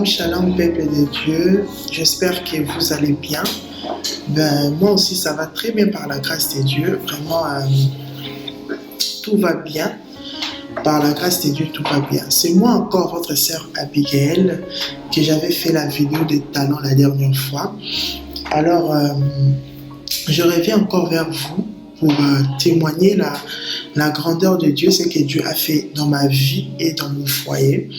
Shalom, shalom, peuple de Dieu. J'espère que vous allez bien. Moi aussi, ça va très bien par la grâce de Dieu. Vraiment, tout va bien. Par la grâce de Dieu, tout va bien. C'est moi encore, votre sœur Abigail, que j'avais fait la vidéo des talents la dernière fois. Alors, je reviens encore vers vous pour témoigner la grandeur de Dieu, ce que Dieu a fait dans ma vie et dans mon foyer.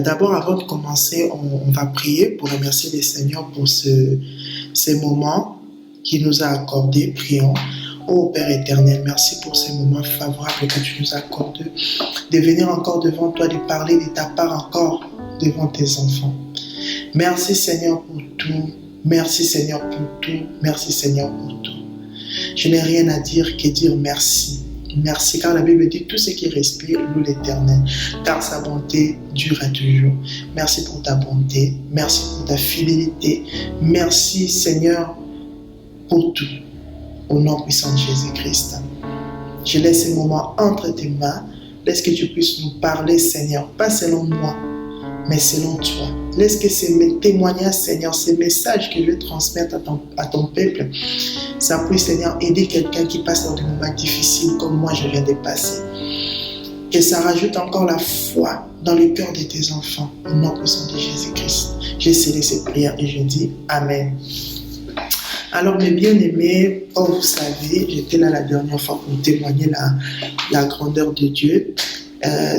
D'abord, avant de commencer, on va prier pour remercier le Seigneur pour ces moments qu'il nous a accordés. Prions. Ô Père éternel, merci pour ces moments favorables que tu nous accordes, de venir encore devant toi, de parler de ta part encore devant tes enfants. Merci Seigneur pour tout. Merci Seigneur pour tout. Merci Seigneur pour tout. Je n'ai rien à dire que dire merci. Merci, car la Bible dit tout ce qui respire loue l'Éternel, car sa bonté dure à toujours. Merci pour ta bonté, merci pour ta fidélité, merci Seigneur pour tout. Au nom puissant de Jésus-Christ, je laisse ces moments entre tes mains. Laisse que tu puisses nous parler, Seigneur, pas selon moi, mais selon toi. Laisse que ces témoignages, Seigneur, ces messages que je vais transmettre à ton peuple, ça puisse, Seigneur, aider quelqu'un qui passe dans des moments difficiles comme moi je viens de passer. Que ça rajoute encore la foi dans le cœur de tes enfants, au nom puissant de Jésus-Christ. J'ai scellé cette prière et je dis Amen. Alors mes bien-aimés, comme vous savez, j'étais là la dernière fois pour témoigner la grandeur de Dieu.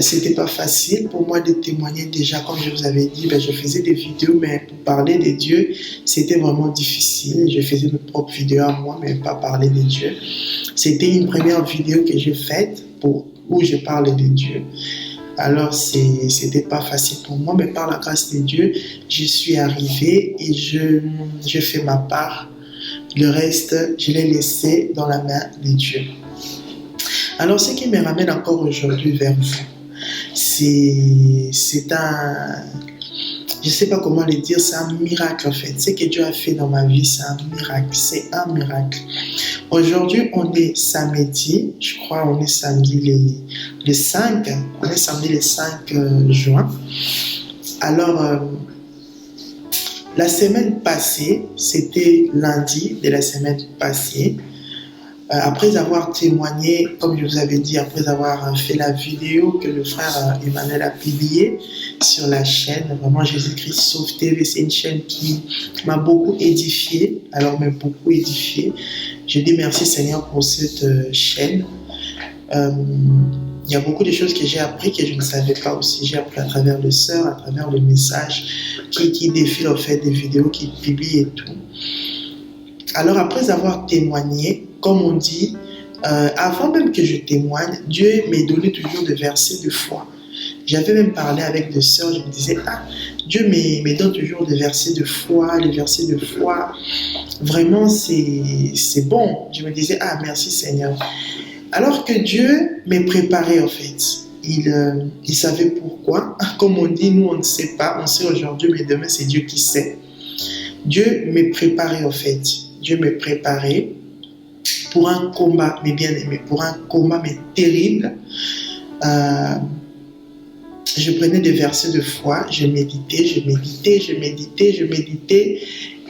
C'était pas facile pour moi de témoigner déjà, comme je vous avais dit, je faisais des vidéos, mais pour parler de Dieu, c'était vraiment difficile. Je faisais mes propres vidéos à moi, mais pas parler de Dieu. C'était une première vidéo que j'ai faite où je parlais de Dieu. Alors, c'était pas facile pour moi, mais par la grâce de Dieu, je suis arrivé et je fais ma part. Le reste, je l'ai laissé dans la main de Dieu. Alors, ce qui me ramène encore aujourd'hui vers vous, c'est un... Je ne sais pas comment le dire, c'est un miracle en fait. Ce que Dieu a fait dans ma vie, c'est un miracle. C'est un miracle. Aujourd'hui, on est samedi, je crois, on est samedi le 5. On est samedi le 5 juin. Alors, la semaine passée, c'était lundi de la semaine passée. Après avoir témoigné, comme je vous avais dit, après avoir fait la vidéo que le frère Emmanuel a publiée sur la chaîne, vraiment Jésus-Christ Sauve TV, c'est une chaîne qui m'a beaucoup édifié, alors même beaucoup édifié. Je dis merci Seigneur pour cette chaîne. Il y a beaucoup de choses que j'ai appris que je ne savais pas aussi. J'ai appris à travers les sœurs, à travers le message qui défile en fait des vidéos, qui publient et tout. Alors après avoir témoigné, comme on dit, avant même que je témoigne, Dieu m'a donné toujours des versets de foi. J'avais même parlé avec des sœurs, je me disais, Dieu me donne toujours des versets de foi, les versets de foi. Vraiment, c'est bon. Je me disais, merci Seigneur. Alors que Dieu m'a préparé en fait. Il savait pourquoi. Comme on dit, nous on ne sait pas. On sait aujourd'hui, mais demain c'est Dieu qui sait. Dieu m'a préparé en fait. Dieu m'a préparé pour un combat, mes bien-aimés, pour un combat mais terrible. Je prenais des versets de foi, je méditais,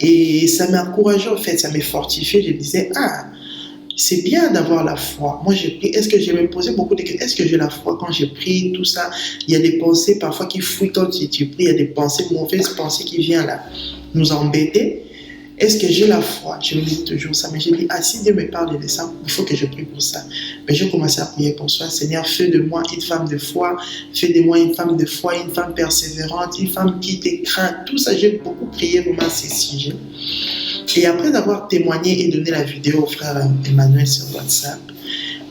et ça m'a encouragé en fait, ça m'a fortifié. Je disais, c'est bien d'avoir la foi. Moi, j'ai pris. Est-ce que je me posais beaucoup de questions? Est-ce que j'ai la foi quand j'ai pris tout ça? Il y a des pensées parfois qui fouillent quand tu pries. Il y a des pensées, mauvaises pensées qui viennent là nous embêter. Est-ce que j'ai la foi? Je me dis toujours ça. Mais j'ai dit, si Dieu me parle de ça, il faut que je prie pour ça. Mais j'ai commencé à prier pour ça. Seigneur, fais de moi une femme de foi. Fais de moi une femme de foi, une femme persévérante, une femme qui te craint. Tout ça, j'ai beaucoup prié vraiment ces sujets. Et après avoir témoigné et donné la vidéo au frère Emmanuel sur WhatsApp,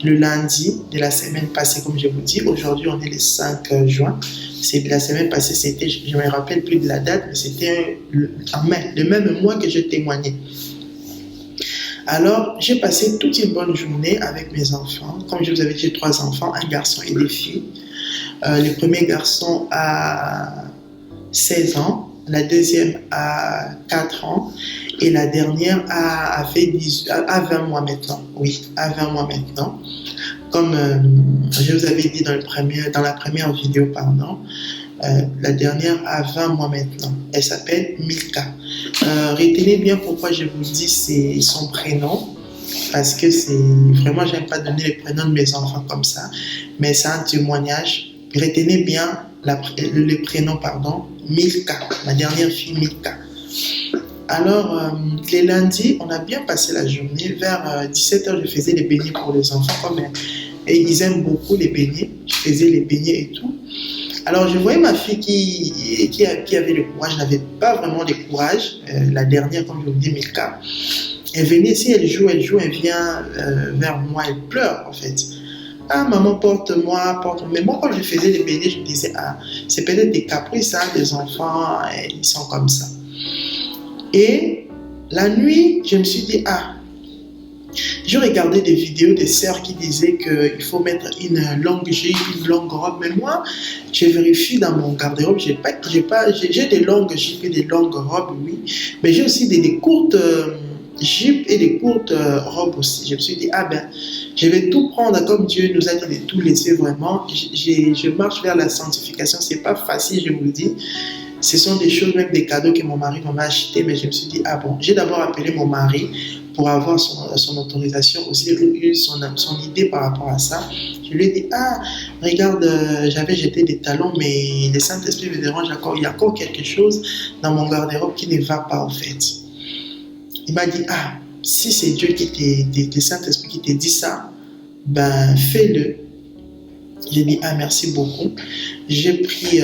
le lundi de la semaine passée, comme je vous dis, aujourd'hui on est le 5 juin. La semaine passée, c'était, je ne me rappelle plus de la date, mais c'était le même mois que je témoignais. Alors, j'ai passé toute une bonne journée avec mes enfants. Comme je vous avais dit, j'ai 3 enfants, un garçon et des filles. Le premier garçon a 16 ans, la deuxième a 4 ans et la dernière a 20 mois maintenant. Oui, à 20 mois maintenant. Comme je vous avais dit dans la première vidéo, La dernière a 20 mois maintenant. Elle s'appelle Milka. Retenez bien pourquoi je vous dis c'est son prénom. Parce que c'est vraiment, j'aime pas donner les prénoms de mes enfants comme ça. Mais c'est un témoignage. Retenez bien le prénom, pardon. Milka. Ma dernière fille, Milka. Alors, les lundis, on a bien passé la journée. Vers 17h, je faisais les beignets pour les enfants. Et ils aiment beaucoup les beignets. Je faisais les beignets et tout. Alors, je voyais ma fille qui avait le courage. Je n'avais pas vraiment le courage. La dernière, comme je vous dis, Milka. Elle venait, si elle joue, elle vient vers moi. Elle pleure, en fait. Ah, maman, porte-moi, porte-moi. Mais moi, quand je faisais les beignets, je me disais, ah, c'est peut-être des caprices, hein, des enfants, ils sont comme ça. Et la nuit, je me suis dit, ah, je regardais des vidéos des sœurs qui disaient qu'il faut mettre une longue jupe, une longue robe. Mais moi, je vérifie dans mon garde-robe, j'ai des longues jupes et des longues robes, oui. Mais j'ai aussi des courtes jupes et des courtes robes aussi. Je me suis dit, ah ben, je vais tout prendre comme Dieu nous a dit de tout laisser vraiment. Je marche vers la sanctification. C'est pas facile, je vous le dis. Ce sont des choses, même des cadeaux que mon mari m'a acheté, mais je me suis dit, ah bon, j'ai d'abord appelé mon mari pour avoir son autorisation, aussi son idée par rapport à ça. Je lui ai dit, ah, regarde, j'avais jeté des talons, mais le Saint-Esprit me dérange encore, il y a encore quelque chose dans mon garde-robe qui ne va pas en fait. Il m'a dit, ah, si c'est Dieu le Saint-Esprit qui te dit ça, ben fais-le. J'ai dit, ah, merci beaucoup. J'ai pris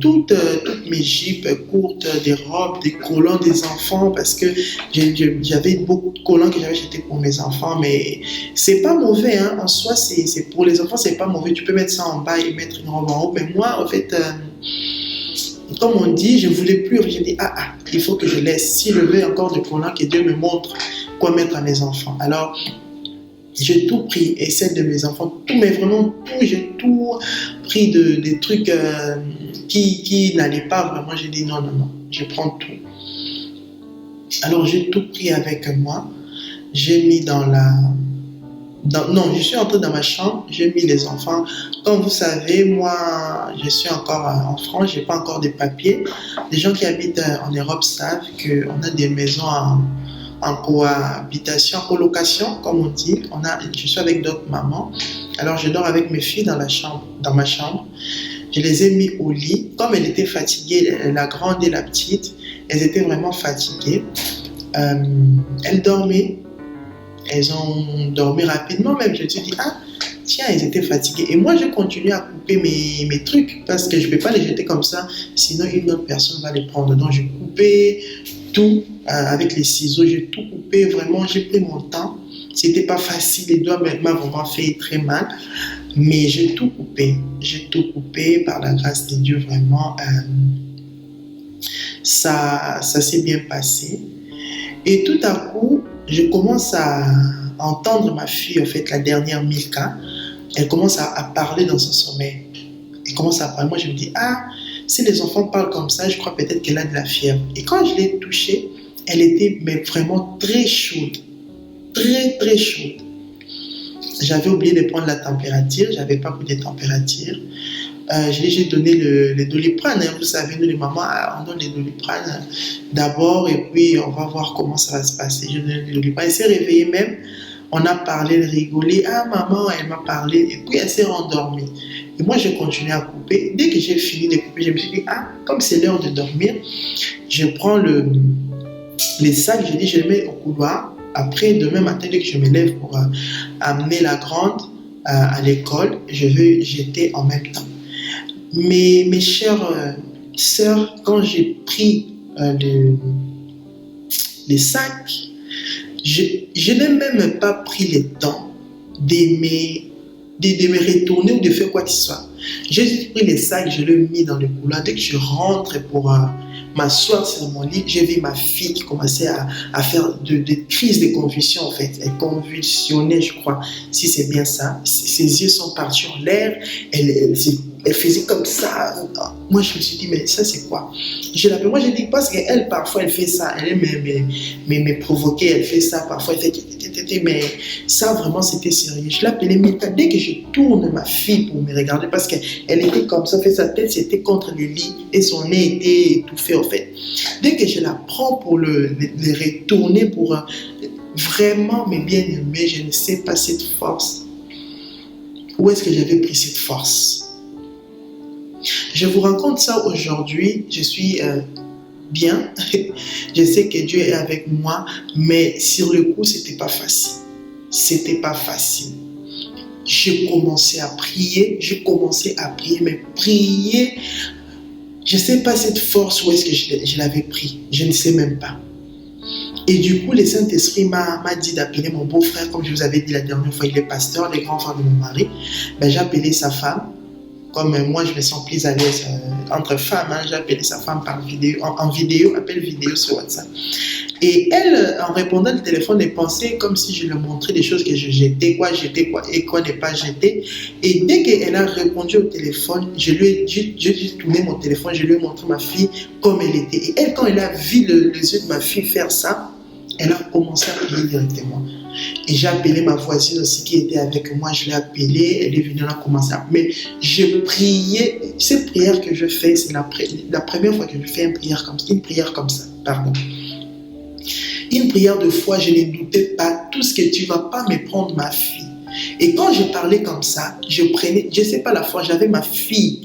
toutes mes jupes courtes, des robes, des collants des enfants, parce que j'avais beaucoup de collants que j'avais jetés pour mes enfants, mais c'est pas mauvais, hein. En soi, c'est pour les enfants, c'est pas mauvais. Tu peux mettre ça en bas et mettre une robe en haut, mais moi, en fait, comme on dit, je voulais plus. J'ai dit, ah, il faut que je laisse. Si je veux encore des collants, que Dieu me montre quoi mettre à mes enfants. Alors, j'ai tout pris, et celle de mes enfants, tout, mais vraiment tout, j'ai tout pris des trucs qui n'allaient pas vraiment. J'ai dit non, je prends tout. Alors j'ai tout pris avec moi, j'ai mis je suis entré dans ma chambre, j'ai mis les enfants. Comme vous savez, moi, je suis encore en France, je n'ai pas encore de papiers. Les gens qui habitent en Europe savent qu'on a des maisons en cohabitation, en colocation, comme on dit. Je suis avec d'autres mamans. Alors, je dors avec mes filles dans ma chambre. Je les ai mis au lit. Comme elles étaient fatiguées, la grande et la petite, elles étaient vraiment fatiguées. Elles dormaient. Elles ont dormi rapidement même. Je me suis dit, ah, tiens, elles étaient fatiguées. Et moi, je continue à couper mes trucs parce que je ne peux pas les jeter comme ça. Sinon, une autre personne va les prendre. Donc, je coupais tout avec les ciseaux. J'ai tout coupé. Vraiment, j'ai pris mon temps. C'était pas facile. Les doigts m'ont vraiment fait très mal. Mais j'ai tout coupé. J'ai tout coupé par la grâce de Dieu. Vraiment, ça s'est bien passé. Et tout à coup, je commence à entendre ma fille, en fait, la dernière Milka. Elle commence à parler dans son sommeil. Elle commence à parler. Moi, je me dis, ah, si les enfants parlent comme ça, je crois peut-être qu'elle a de la fièvre. Et quand je l'ai touchée, elle était vraiment très chaude. Très, très chaude. J'avais oublié de prendre la température. Je n'avais pas pris de température. J'ai donné le Doliprane. Hein. Vous savez, nous les mamans, on donne le Doliprane d'abord et puis on va voir comment ça va se passer. Je donne le Doliprane. Elle s'est réveillée même. On a parlé, elle rigolait. Ah, maman, elle m'a parlé. Et puis elle s'est rendormie. Et moi, j'ai continué à couper. Dès que j'ai fini de couper, je me suis dit, ah, comme c'est l'heure de dormir, je prends les sacs, je dis, je les mets au couloir. Après, demain matin, dès que je me lève pour amener la grande à l'école, je vais jeter en même temps. Mais mes chères sœurs, quand j'ai pris les sacs, je n'ai même pas pris le temps de me retourner ou de faire quoi que ce soit. J'ai juste pris les sacs, je l'ai mis dans le couloir. Dès que je rentre pour m'asseoir sur mon lit, j'ai vu ma fille qui commençait à faire des crises de convulsions en fait. Elle convulsionnait, je crois, si c'est bien ça. Ses yeux sont partis en l'air, elle s'est elle faisait comme ça. Moi, je me suis dit, mais ça, c'est quoi? Je l'appelle, moi, je dis, parce qu'elle, parfois, elle fait ça. Elle aime me provoquer, elle fait ça. Parfois, elle fait, mais ça, vraiment, c'était sérieux. Je l'appelais, mais dès que je tourne ma fille pour me regarder, parce qu'elle était comme ça, fait sa tête, c'était contre le lit, et son nez était étouffé, en fait. Dès que je la prends pour le retourner, pour vraiment me bien aimer, je ne sais pas cette force. Où est-ce que j'avais pris cette force? Je vous raconte ça aujourd'hui, je suis bien, je sais que Dieu est avec moi, mais sur le coup, c'était pas facile. C'était pas facile. J'ai commencé à prier, mais prier, je ne sais pas cette force, où est-ce que je l'avais pris, je ne sais même pas. Et du coup, le Saint-Esprit m'a dit d'appeler mon beau-frère, comme je vous avais dit la dernière fois, il est pasteur, le grand frère de mon mari. Ben, j'ai appelé sa femme. Comme moi, je me sens plus à l'aise entre femmes, hein, j'ai appelé sa femme par vidéo, en vidéo, appel vidéo sur WhatsApp. Et elle, en répondant au téléphone, elle pensait comme si je lui montrais des choses que je jetais, quoi et quoi n'est pas jeté. Et dès qu'elle a répondu au téléphone, j'ai tourné mon téléphone, je lui ai montré ma fille comme elle était. Et elle, quand elle a vu les yeux de ma fille faire ça, elle a commencé à prier directement. Et j'ai appelé ma voisine aussi qui était avec moi, je l'ai appelée, elle est venue, elle a commencé à... Mais je priais, cette prière que je fais, c'est la première fois que je fais une prière comme ça, pardon. Une prière de foi, je ne doutais pas, tout ce que tu ne vas pas me prendre ma fille. Et quand je parlais comme ça, je prenais, je ne sais pas la foi, j'avais ma fille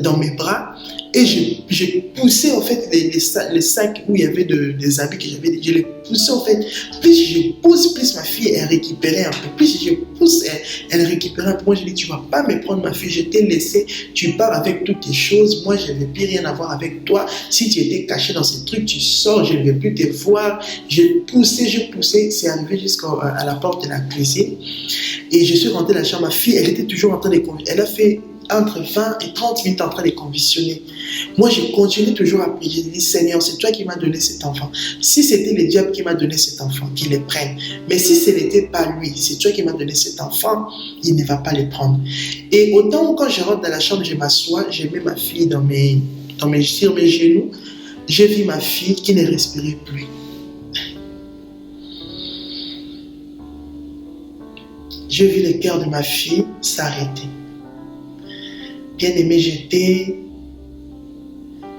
dans mes bras, et je poussais en fait les sacs où il y avait des habits que j'avais, je les poussais en fait. Plus je pousse, plus ma fille elle récupérait un peu. Plus je pousse, elle récupérait un peu. Moi je dis, tu ne vas pas me prendre ma fille, je t'ai laissé, tu pars avec toutes tes choses. Moi je ne veux plus rien avoir avec toi. Si tu étais caché dans ces trucs, tu sors, je ne veux plus te voir. Je poussais, c'est arrivé jusqu'à la porte de la cuisine. Et je suis rentré dans la chambre, ma fille, elle était toujours en train de conduire. Elle a fait entre 20 et 30 minutes en train de convulsionner. Moi, je continuais toujours à prier. Je dis, Seigneur, c'est toi qui m'as donné cet enfant. Si c'était le diable qui m'a donné cet enfant, qu'il le prenne. Mais si ce n'était pas lui, c'est toi qui m'as donné cet enfant, il ne va pas le prendre. Et autant quand je rentre dans la chambre, je m'assois, je mets ma fille sur mes genoux, j'ai vu ma fille qui ne respirait plus. J'ai vu le cœur de ma fille s'arrêter. Bien-aimé,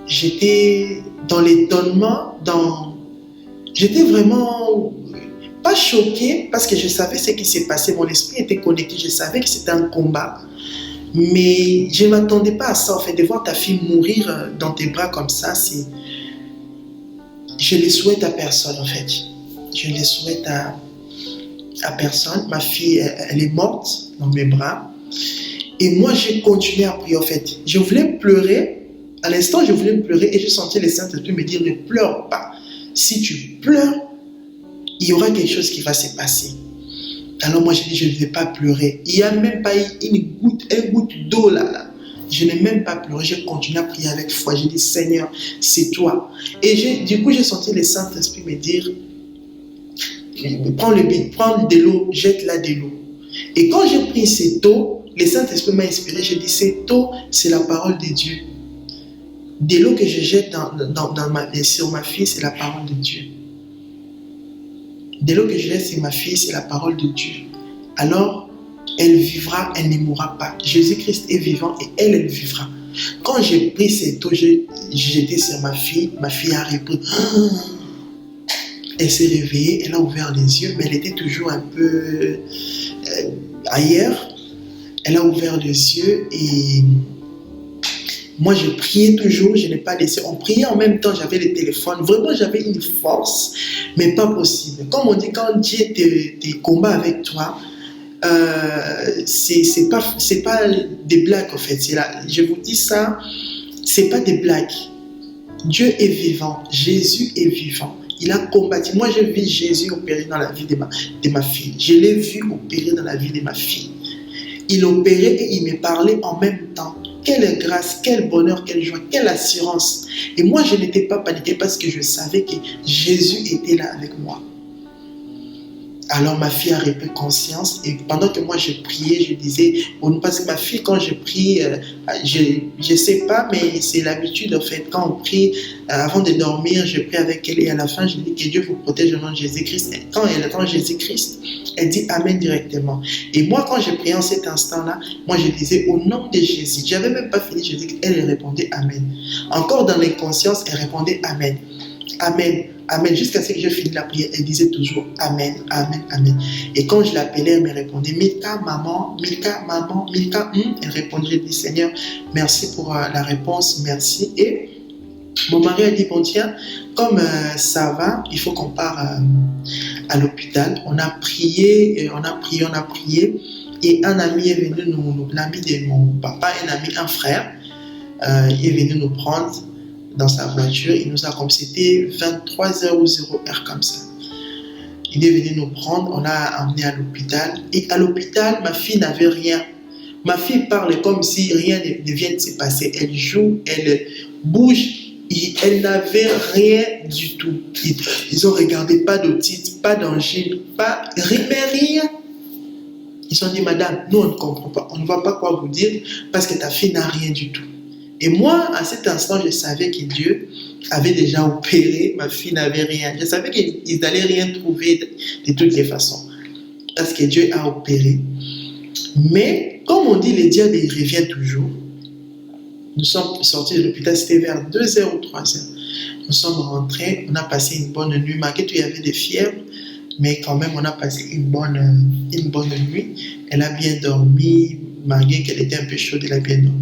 j'étais dans l'étonnement, j'étais vraiment pas choquée parce que je savais ce qui s'est passé, mon esprit était connecté, je savais que c'était un combat, mais je ne m'attendais pas à ça, en fait, de voir ta fille mourir dans tes bras comme ça, je le souhaite à personne, en fait, je le souhaite à personne. Ma fille, elle est morte dans mes bras. Et moi, j'ai continué à prier, en fait. Je voulais pleurer. À l'instant, je voulais pleurer et j'ai senti le Saint-Esprit me dire, ne pleure pas. Si tu pleures, il y aura quelque chose qui va se passer. Alors moi, j'ai dit, je ne vais pas pleurer. Il n'y a même pas eu une goutte d'eau là. Je n'ai même pas pleuré. J'ai continué à prier avec foi. J'ai dit, Seigneur, c'est toi. Et du coup, j'ai senti le Saint-Esprit me dire, prends de l'eau, jette-la de l'eau. Et quand j'ai pris cette eau, le Saint-Esprit m'a inspiré. J'ai dit, cette eau, c'est la parole de Dieu. De l'eau que je jette sur ma fille, c'est la parole de Dieu. De l'eau que je jette sur ma fille, c'est la parole de Dieu. Alors, elle vivra, elle ne mourra pas. Jésus-Christ est vivant et elle vivra. Quand j'ai pris cette eau, j'ai jeté sur ma fille a repris. Elle s'est réveillée, elle a ouvert les yeux, mais elle était toujours un peu ailleurs. Elle a ouvert les yeux et moi je priais toujours, je n'ai pas laissé. On priait en même temps, j'avais le téléphone. Vraiment, j'avais une force, mais pas possible. Comme on dit, quand Dieu te combat avec toi, c'est pas des blagues en fait. Je vous dis ça, c'est pas des blagues. Dieu est vivant, Jésus est vivant. Il a combattu. Moi, j'ai vu Jésus opérer dans la vie de ma fille. Je l'ai vu opérer dans la vie de ma fille. Il opérait et il me parlait en même temps. Quelle grâce, quel bonheur, quelle joie, quelle assurance. Et moi, je n'étais pas paniquée parce que je savais que Jésus était là avec moi. Alors ma fille a repris conscience et pendant que moi je priais, je disais, parce que ma fille quand je prie, je sais pas, mais c'est l'habitude en fait. Quand on prie, avant de dormir, je prie avec elle et à la fin je dis que Dieu vous protège au nom de Jésus-Christ. Quand elle entend Jésus-Christ, elle dit Amen directement. Et moi quand je priais en cet instant-là, moi je disais au nom de Jésus. J'avais même pas fini, je dis elle répondait Amen. Encore dans l'inconscience, elle répondait Amen. Amen, Amen. Jusqu'à ce que je finisse la prière, elle disait toujours Amen, Amen, Amen. Et quand je l'appelais, elle me répondait Milka, maman, Milka, maman, Milka. Elle répondait, je dis Seigneur, merci pour la réponse, merci. Et mon mari a dit, bon tiens, comme ça va, il faut qu'on parte à l'hôpital. On a prié, on a prié, on a prié. Et un ami est venu l'ami de mon papa, un frère, il est venu nous prendre dans sa voiture, il nous a comme c'était 23h ou 0h comme ça. Il est venu nous prendre, on l'a emmené à l'hôpital. Et à l'hôpital, ma fille n'avait rien. Ma fille parle comme si rien ne vient de se passer. Elle joue, elle bouge, elle n'avait rien du tout. Ils ont regardé pas d'otite, pas d'angine, pas rien. Ils ont dit, madame, nous on ne comprend pas, on ne va pas quoi vous dire parce que ta fille n'a rien du tout. Et moi, à cet instant, je savais que Dieu avait déjà opéré, ma fille n'avait rien. Je savais qu'ils n'allaient rien trouver de toutes les façons. Parce que Dieu a opéré. Mais, comme on dit, le diable, il revient toujours. Nous sommes sortis de l'hôpital, c'était vers 2h ou 3h. Nous sommes rentrés, on a passé une bonne nuit. Malgré tout, il y avait des fièvres, mais quand même, on a passé une bonne nuit. Elle a bien dormi, malgré qu'elle était un peu chaude, elle a bien dormi.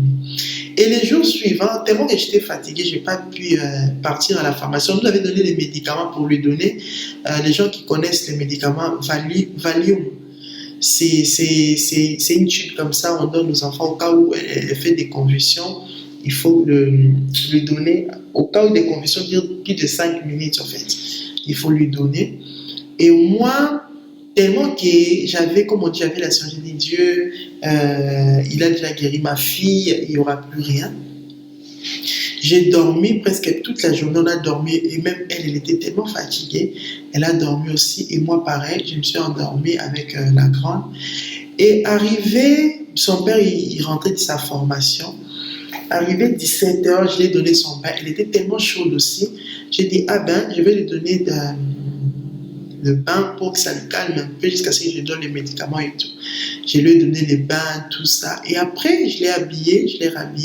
Et les jours suivants, tellement que j'étais fatiguée, je n'ai pas pu partir à la pharmacie. On nous avait donné des médicaments pour lui donner. Les gens qui connaissent les médicaments, Valium, c'est une tube comme ça, on donne aux enfants au cas où elle fait des convulsions. Il faut lui donner, au cas où des convulsions durent plus de 5 minutes en fait. Il faut lui donner. Et moi, tellement que j'avais, comme on dit, j'avais la science, j'ai dit Dieu, il a déjà guéri ma fille, il n'y aura plus rien. J'ai dormi presque toute la journée, on a dormi, et même elle était tellement fatiguée, elle a dormi aussi, et moi pareil, je me suis endormie avec la grande. Et arrivé, son père, il rentrait de sa formation, arrivé 17h, je lui ai donné son bain, elle était tellement chaude aussi, j'ai dit, ah ben, je vais lui donner le bain pour que ça le calme un peu jusqu'à ce que je lui donne les médicaments et tout. Je lui ai donné les bains, tout ça. Et après, je l'ai rhabillé.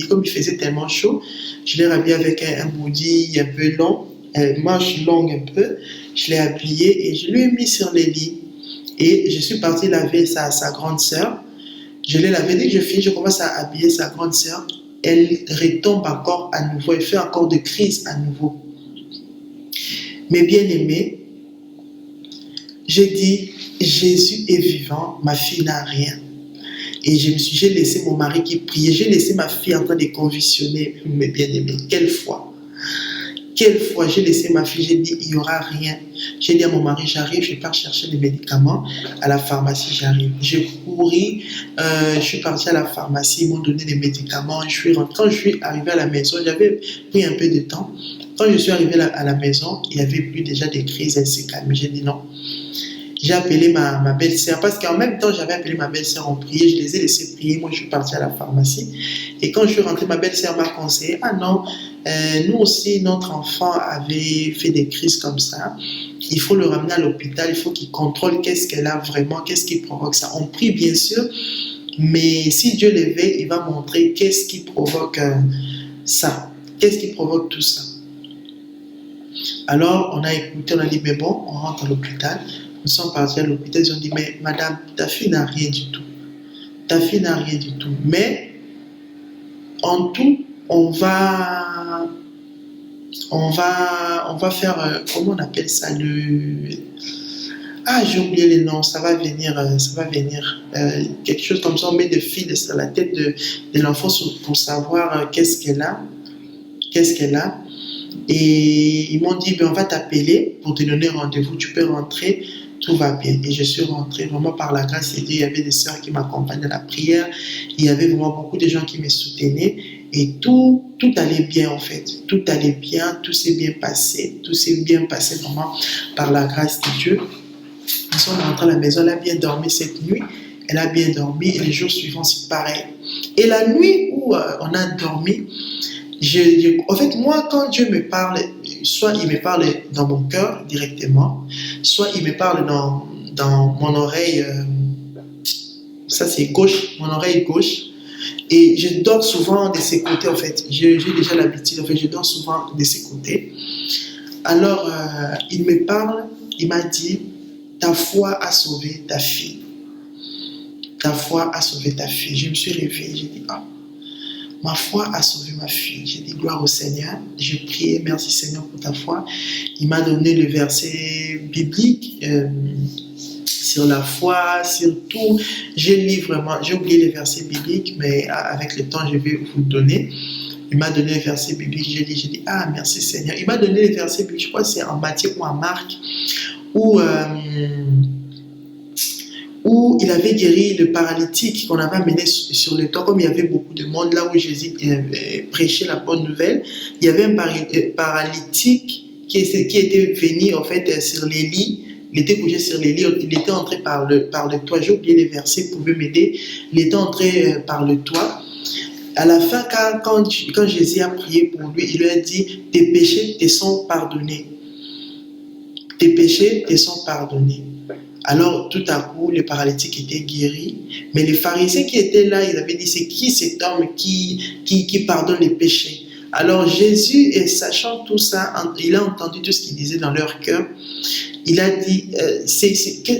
Comme il faisait tellement chaud, je l'ai rhabillé avec un body un peu long, manche longue un peu. Je l'ai habillé et je lui ai mis sur les lits. Et je suis parti laver sa grande sœur. Je l'ai lavé. Dès que je finis, je commence à habiller sa grande sœur. Elle retombe encore à nouveau. Elle fait encore des crises à nouveau. Mes bien-aimés, j'ai dit, Jésus est vivant, ma fille n'a rien. Et j'ai laissé mon mari qui priait, j'ai laissé ma fille en train de convulsionner, mes bien-aimés. Quelle fois j'ai laissé ma fille, j'ai dit, il n'y aura rien. J'ai dit à mon mari, j'arrive, je pars chercher les médicaments à la pharmacie, j'arrive. J'ai couru, je suis parti à la pharmacie, ils m'ont donné les médicaments, je suis rentré. Quand je suis arrivé à la maison, j'avais pris un peu de temps. Quand je suis arrivé à la maison, il n'y avait plus déjà des crises, elle s'est calmée. J'ai dit non. J'ai appelé ma belle-sœur parce qu'en même temps, j'avais appelé ma belle-sœur en prière. Je les ai laissés prier. Moi, je suis parti à la pharmacie. Et quand je suis rentré, ma belle-sœur m'a conseillé, ah non, nous aussi, notre enfant avait fait des crises comme ça. Il faut le ramener à l'hôpital. Il faut qu'il contrôle qu'est-ce qu'elle a vraiment, qu'est-ce qui provoque ça. On prie, bien sûr, mais si Dieu l'éveille, il va montrer qu'est-ce qui provoque ça. Qu'est-ce qui provoque tout ça. Alors, on a écouté, on a dit, mais bon, on rentre à l'hôpital. Nous sommes partis à l'hôpital, ils ont dit, mais madame, ta fille n'a rien du tout. Ta fille n'a rien du tout. Mais, en tout, on va faire, comment on appelle ça, j'ai oublié les noms, ça va venir, quelque chose comme ça, on met des fils sur la tête de l'enfant pour savoir qu'est-ce qu'elle a. Et ils m'ont dit, ben, on va t'appeler pour te donner rendez-vous, tu peux rentrer, tout va bien. Et je suis rentrée vraiment par la grâce de Dieu. Il y avait des sœurs qui m'accompagnaient à la prière, il y avait vraiment beaucoup de gens qui me soutenaient et tout allait bien en fait. Tout allait bien, tout s'est bien passé vraiment par la grâce de Dieu. Nous sommes rentrés à la maison, elle a bien dormi cette nuit. Elle a bien dormi et les jours suivants, c'est pareil. Et la nuit où on a dormi, en fait, moi, quand Dieu me parle, soit il me parle dans mon cœur directement, soit il me parle dans mon oreille, ça c'est gauche, mon oreille gauche. Et je dors souvent de ses côtés, en fait. J'ai déjà l'habitude, en fait, je dors souvent de ses côtés. Alors, il me parle, il m'a dit, ta foi a sauvé ta fille. Ta foi a sauvé ta fille. Je me suis réveillée, j'ai dit, ah, ma foi a sauvé ma fille. J'ai dit, gloire au Seigneur. J'ai prié, merci Seigneur pour ta foi. Il m'a donné le verset biblique sur la foi, sur tout. J'ai oublié les versets bibliques, mais avec le temps, je vais vous le donner. Il m'a donné les versets bibliques, j'ai dit, ah, merci Seigneur. Il m'a donné les versets bibliques, je crois que c'est en Matthieu ou en Marc, où il avait guéri le paralytique qu'on avait amené sur le toit, comme il y avait beaucoup de monde, là où Jésus prêchait la bonne nouvelle. Il y avait un paralytique qui était venu, en fait, sur les lits. Il était couché sur les lits, il était entré par le toit. J'ai oublié les versets, vous pouvez m'aider. Il était entré par le toit. À la fin, quand Jésus a prié pour lui, il lui a dit, tes péchés te sont pardonnés. Tes péchés te sont pardonnés. Alors, tout à coup, le paralytique était guéri. Mais les pharisiens qui étaient là, ils avaient dit, c'est qui cet homme qui pardonne les péchés? Alors, Jésus, sachant tout ça, il a entendu tout ce qu'il disait dans leur cœur. Il a dit,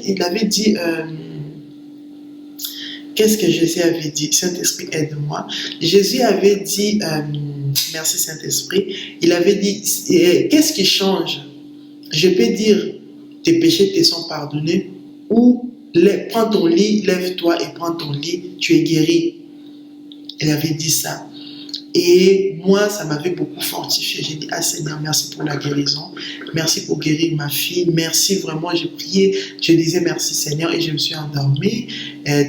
il avait dit, qu'est-ce que Jésus avait dit? Saint-Esprit, aide-moi. Jésus avait dit, merci Saint-Esprit, il avait dit, qu'est-ce qui change? Je peux dire, tes péchés te sont pardonnés, ou prends ton lit, lève-toi et prends ton lit, tu es guéri. Il avait dit ça. Et moi, ça m'avait beaucoup fortifié. J'ai dit, ah Seigneur, merci pour la guérison. Merci pour guérir ma fille. Merci vraiment, j'ai prié. Je disais merci Seigneur et je me suis endormie.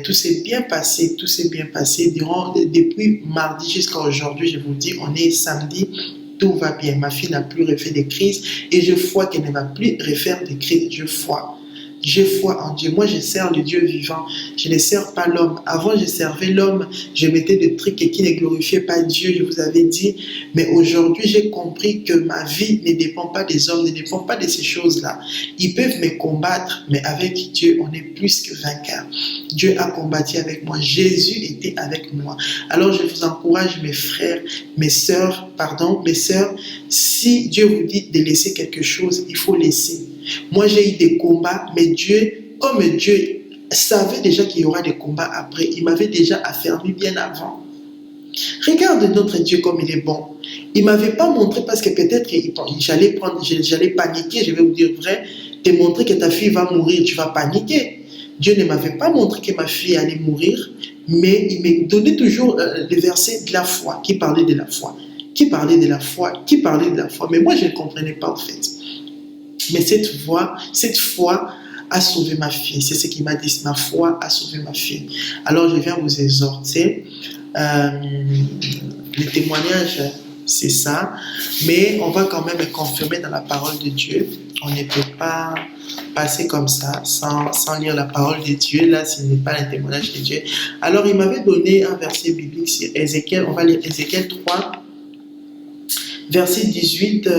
Tout s'est bien passé, tout s'est bien passé. Depuis mardi jusqu'à aujourd'hui, je vous dis, on est samedi. Tout va bien. Ma fille n'a plus refait des crises et je vois qu'elle ne va plus refaire des crises. Je vois. Je foi en Dieu. Moi, je sers le Dieu vivant. Je ne sers pas l'homme. Avant, je servais l'homme. Je mettais des trucs qui ne glorifiaient pas Dieu, je vous avais dit. Mais aujourd'hui, j'ai compris que ma vie ne dépend pas des hommes, ne dépend pas de ces choses-là. Ils peuvent me combattre, mais avec Dieu, on est plus que vainqueurs. Dieu a combattu avec moi. Jésus était avec moi. Alors, je vous encourage, mes frères, mes sœurs, si Dieu vous dit de laisser quelque chose, il faut laisser. Moi, j'ai eu des combats, mais Dieu, comme Dieu savait déjà qu'il y aura des combats après, il m'avait déjà affermi bien avant. Regarde notre Dieu comme il est bon. Il ne m'avait pas montré parce que peut-être j'allais paniquer, je vais vous dire vrai, te montrer que ta fille va mourir, tu vas paniquer. Dieu ne m'avait pas montré que ma fille allait mourir, mais il me donnait toujours le verset de la foi, qui parlait de la foi, qui parlait de la foi. Mais moi, je ne comprenais pas en fait. Mais cette foi a sauvé ma fille. C'est ce qu'il m'a dit. Ma foi a sauvé ma fille. Alors, je viens vous exhorter. Le témoignage, c'est ça. Mais on va quand même confirmer dans la parole de Dieu. On ne peut pas passer comme ça sans lire la parole de Dieu. Là, ce n'est pas un témoignage de Dieu. Alors, il m'avait donné un verset biblique sur Ézéchiel. On va lire Ézéchiel 3, verset 18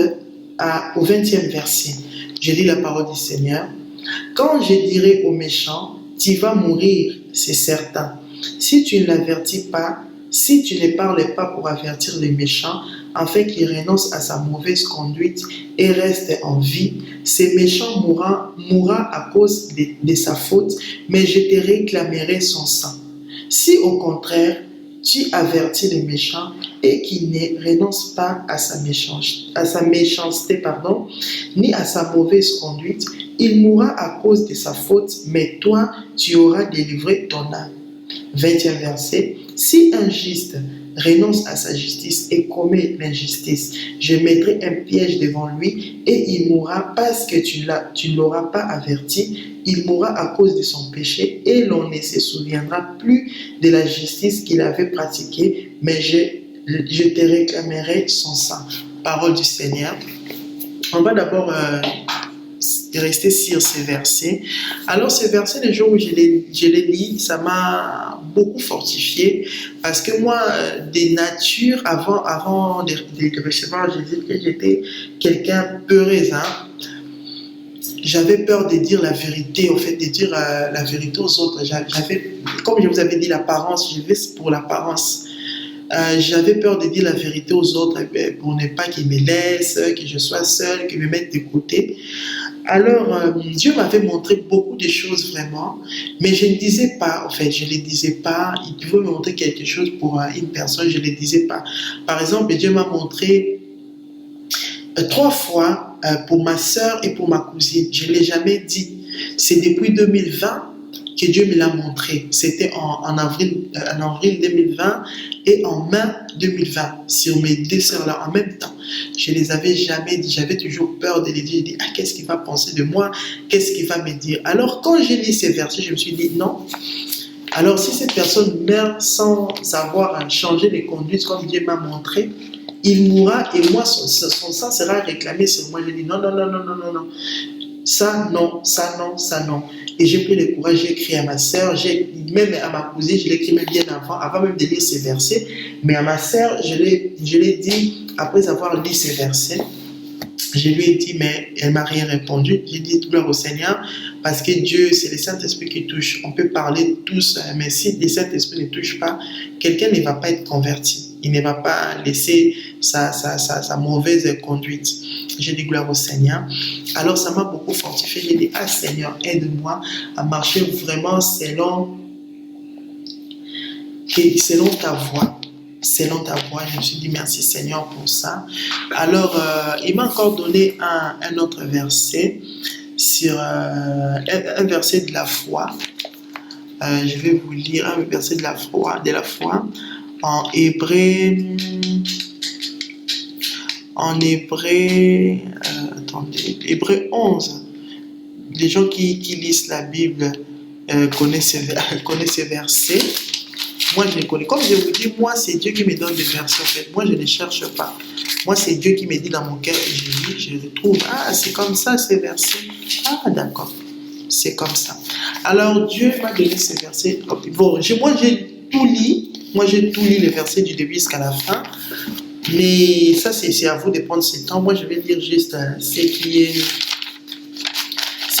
au 20e verset. Je lis la parole du Seigneur. Quand je dirai au méchant, tu vas mourir, c'est certain. Si tu ne l'avertis pas, si tu ne parles pas pour avertir les méchants, afin qu'il renonce à sa mauvaise conduite et reste en vie, ce méchant mourra à cause de sa faute, mais je te réclamerai son sang. Si au contraire, tu avertis les méchants et qu'il ne renonce pas à sa méchanceté, ni à sa mauvaise conduite, il mourra à cause de sa faute, mais toi, tu auras délivré ton âme. 20e verset. Si un juste renonce à sa justice et commet l'injustice, je mettrai un piège devant lui et il mourra parce que tu ne l'auras pas averti. Il mourra à cause de son péché et l'on ne se souviendra plus de la justice qu'il avait pratiquée, mais je te réclamerai son sang. Parole du Seigneur. On va d'abord rester sur ces versets. Alors ces versets, le jour où je les lis, ça m'a beaucoup fortifié parce que moi, des natures, avant de recevoir Jésus, que j'étais quelqu'un peureuse, hein. J'avais peur de dire la vérité, en fait, de dire la vérité aux autres. J'avais, comme je vous avais dit, l'apparence, je vais pour l'apparence. J'avais peur de dire la vérité aux autres pour ne pas qu'ils me laissent, que je sois seul, qu'ils me mettent de côté. Alors, Dieu m'avait montré beaucoup de choses vraiment, mais je ne disais pas, en fait, je ne les disais pas. Il pouvait me montrer quelque chose pour une personne, je ne les disais pas. Par exemple, Dieu m'a montré 3 fois pour ma soeur et pour ma cousine. Je ne l'ai jamais dit. C'est depuis 2020 que Dieu me l'a montré. C'était en avril 2020 et en mai 2020, sur mes 2 sœurs-là en même temps. Je ne les avais jamais dit. J'avais toujours peur de les dire. Je dis, qu'est-ce qu'il va penser de moi? Qu'est-ce qu'il va me dire? Alors, quand j'ai lu ces versets, je me suis dit, non. Alors, si cette personne meurt sans avoir changé les conduites comme Dieu m'a montré, il mourra et moi, son sang sera réclamé sur moi. J'ai dit, non, non, non, non, non, non, non. Ça, non, ça, non, ça, non. Et j'ai pris le courage, j'ai écrit à ma sœur, même à ma cousine, je l'ai écrit même bien avant même de lire ces versets. Mais à ma sœur, je l'ai dit, après avoir lu ces versets, je lui ai dit, mais elle ne m'a rien répondu. J'ai dit, gloire au Seigneur, parce que Dieu, c'est le Saint-Esprit qui touche. On peut parler tous, mais si le Saint-Esprit ne touche pas, quelqu'un ne va pas être converti. Il ne va pas laisser sa mauvaise conduite. J'ai dit gloire au Seigneur. Alors ça m'a beaucoup fortifié. J'ai dit, Seigneur, aide-moi à marcher vraiment selon ta voie. Selon ta voix, je me suis dit merci Seigneur pour ça. Alors, il m'a encore donné un autre verset, sur un verset de la foi. Je vais vous lire un verset de la foi en Hébreu. Attendez, Hébreu 11. Les gens qui lisent la Bible connaissent ces versets. Moi, je les connais. Comme je vous dis, moi, c'est Dieu qui me donne des versets. En fait. Moi, je ne cherche pas. Moi, c'est Dieu qui me dit dans mon cœur et je lis, je retrouve. C'est comme ça, ces versets. D'accord. C'est comme ça. Alors, Dieu m'a donné ces versets. Bon, moi, j'ai tout lu. Moi, j'ai tout lu les versets du début jusqu'à la fin. Mais ça, c'est à vous de prendre ce temps. Moi, je vais dire juste ce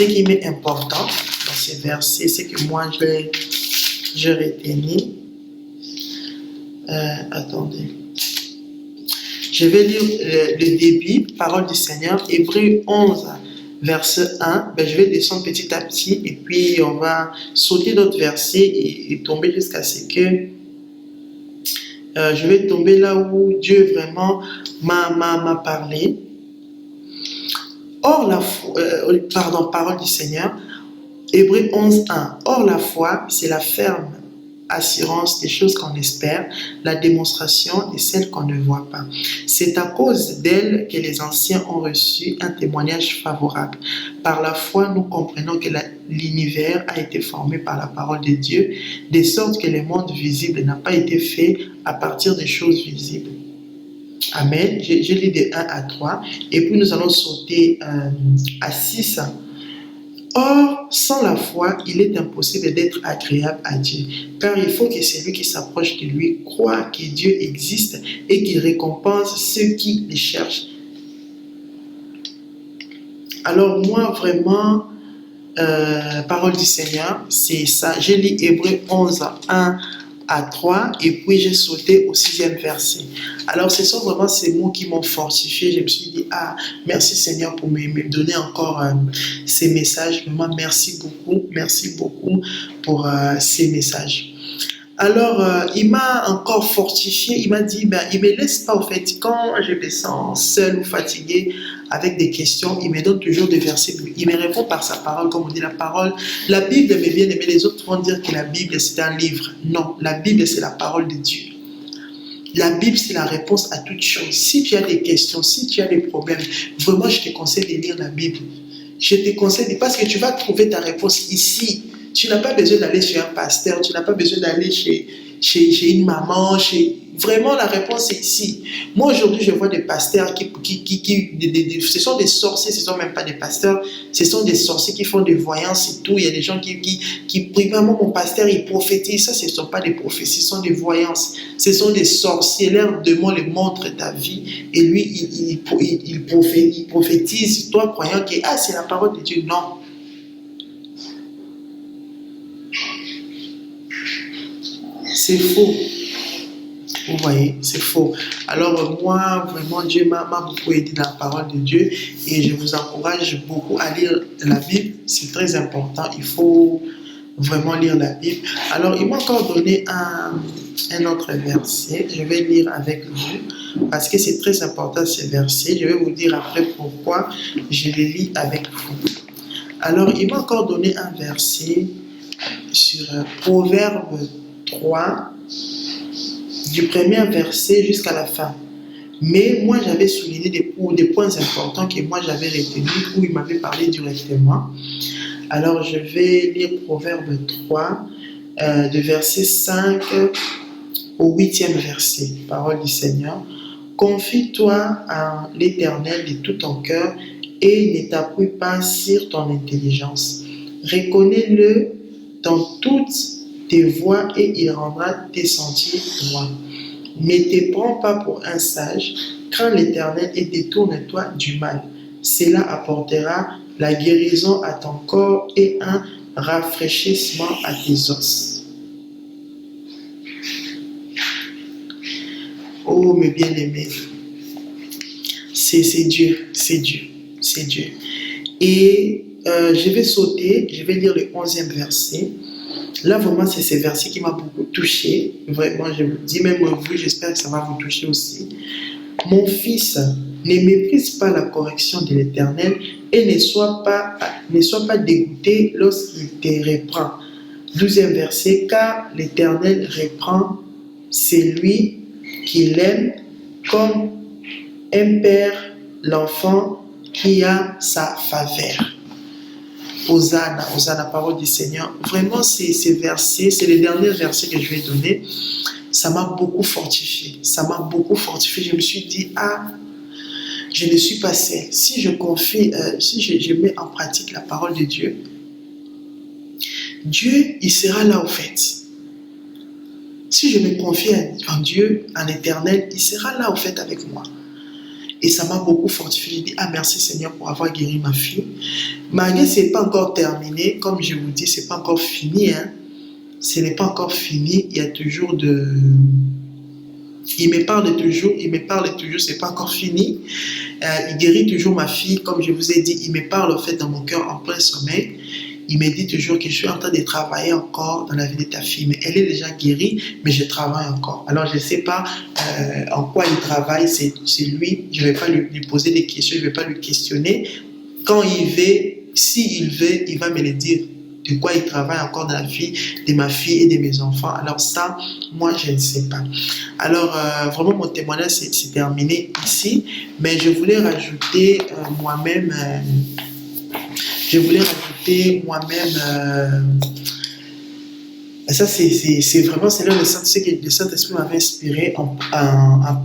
qui m'est important dans ces versets. C'est que moi, je retenu. Attendez. Je vais lire le début, parole du Seigneur, Hébreu 11, verset 1. Je vais descendre petit à petit et puis on va sauter d'autres versets et tomber jusqu'à ce que je vais tomber là où Dieu vraiment m'a parlé. Or, parole du Seigneur, Hébreu 11, 1. Or, la foi, c'est la ferme assurance des choses qu'on espère, la démonstration de celles qu'on ne voit pas. C'est à cause d'elle que les anciens ont reçu un témoignage favorable. Par la foi, nous comprenons que l'univers a été formé par la parole de Dieu, de sorte que le monde visible n'a pas été fait à partir des choses visibles. Amen. Je lis de 1 à 3 et puis nous allons sauter à 6. Or, sans la foi, il est impossible d'être agréable à Dieu, car il faut que celui qui s'approche de lui croit que Dieu existe et qu'il récompense ceux qui le cherchent. Alors moi, vraiment, parole du Seigneur, c'est ça. J'ai lu Hébreu 11, 1 à 3 et puis j'ai sauté au 6e verset. Alors ce sont vraiment ces mots qui m'ont fortifié. Je me suis dit, merci Seigneur pour me donner encore ces messages. Vraiment, merci beaucoup pour ces messages. Alors, il m'a encore fortifié, il m'a dit, il ne me laisse pas, en fait, quand je me sens seul ou fatigué avec des questions, il me donne toujours des versets, il me répond par sa parole, comme on dit la parole. La Bible m'est bien aimée, les autres vont dire que la Bible c'est un livre. Non, la Bible c'est la parole de Dieu. La Bible c'est la réponse à toutes choses. Si tu as des questions, si tu as des problèmes, vraiment je te conseille de lire la Bible. Je te conseille, parce que tu vas trouver ta réponse ici. Tu n'as pas besoin d'aller chez un pasteur, tu n'as pas besoin d'aller chez chez une maman, Vraiment, la réponse est ici. Moi, aujourd'hui, je vois des pasteurs ce sont des sorciers, ce ne sont même pas des pasteurs, ce sont des sorciers qui font des voyances et tout. Il y a des gens qui prient. Vraiment, mon pasteur, il prophétise. Ça, ce ne sont pas des prophéties, ce sont des voyances. Ce sont des sorciers. Leur demande les montre ta vie. Et lui, il prophétise. Toi, croyant que c'est la parole de Dieu. Non. C'est faux. Vous voyez, c'est faux. Alors moi, vraiment, Dieu m'a beaucoup aidé dans la parole de Dieu et je vous encourage beaucoup à lire la Bible. C'est très important. Il faut vraiment lire la Bible. Alors, il m'a encore donné un autre verset. Je vais lire avec vous parce que c'est très important ces versets. Je vais vous dire après pourquoi je les lis avec vous. Alors, il m'a encore donné un verset sur Proverbe 3, du premier verset jusqu'à la fin. Mais moi, j'avais souligné des points importants que moi, j'avais retenus où il m'avait parlé directement. Alors, je vais lire Proverbe 3, de verset 5 au 8e verset. Parole du Seigneur. Confie-toi à l'Éternel de tout ton cœur et ne t'appuie pas sur ton intelligence. Reconnais-le dans toutes tes voies et il rendra tes sentiers droits. Ne te prends pas pour un sage, crains l'Éternel et détourne-toi du mal. Cela apportera la guérison à ton corps et un rafraîchissement à tes os. Oh mes bien-aimés, c'est Dieu, c'est Dieu, c'est Dieu. Et je vais sauter, je vais lire le 11e verset. Là, vraiment, c'est ce verset qui m'a beaucoup touché. Vraiment, je vous dis, même vous, j'espère que ça va vous toucher aussi. Mon fils, ne méprise pas la correction de l'Éternel et ne sois pas dégoûté lorsqu'il te reprend. 12e verset, car l'Éternel reprend celui qui l'aime comme un père l'enfant qui a sa faveur. Hosanna, Hosanna, parole du Seigneur. Vraiment, ces versets, c'est les derniers versets que je vais donner. Ça m'a beaucoup fortifié. Ça m'a beaucoup fortifié. Je me suis dit, je ne suis pas seul. Si je confie, si je mets en pratique la parole de Dieu, Dieu, il sera là au fait. Si je me confie en Dieu, en l'Éternel, il sera là au fait avec moi. Et ça m'a beaucoup fortifié. J'ai dit, merci Seigneur pour avoir guéri ma fille. Malgré ce n'est pas encore terminé, comme je vous dis, ce n'est pas encore fini. Ce n'est pas encore fini. Il y a toujours Il me parle toujours, ce n'est pas encore fini. Il guérit toujours ma fille, comme je vous ai dit, il me parle en fait dans mon cœur en plein sommeil. Il me dit toujours que je suis en train de travailler encore dans la vie de ta fille. Mais elle est déjà guérie, mais je travaille encore. Alors, je ne sais pas en quoi il travaille. C'est lui. Je ne vais pas lui poser des questions. Je ne vais pas lui questionner. Quand il veut, s'il veut, il va me le dire. De quoi il travaille encore dans la vie de ma fille et de mes enfants. Alors ça, moi, je ne sais pas. Alors, vraiment, mon témoignage, c'est terminé ici. Mais je voulais rajouter moi-même... ça c'est vraiment, c'est là ce que le Saint-Esprit m'avait inspiré en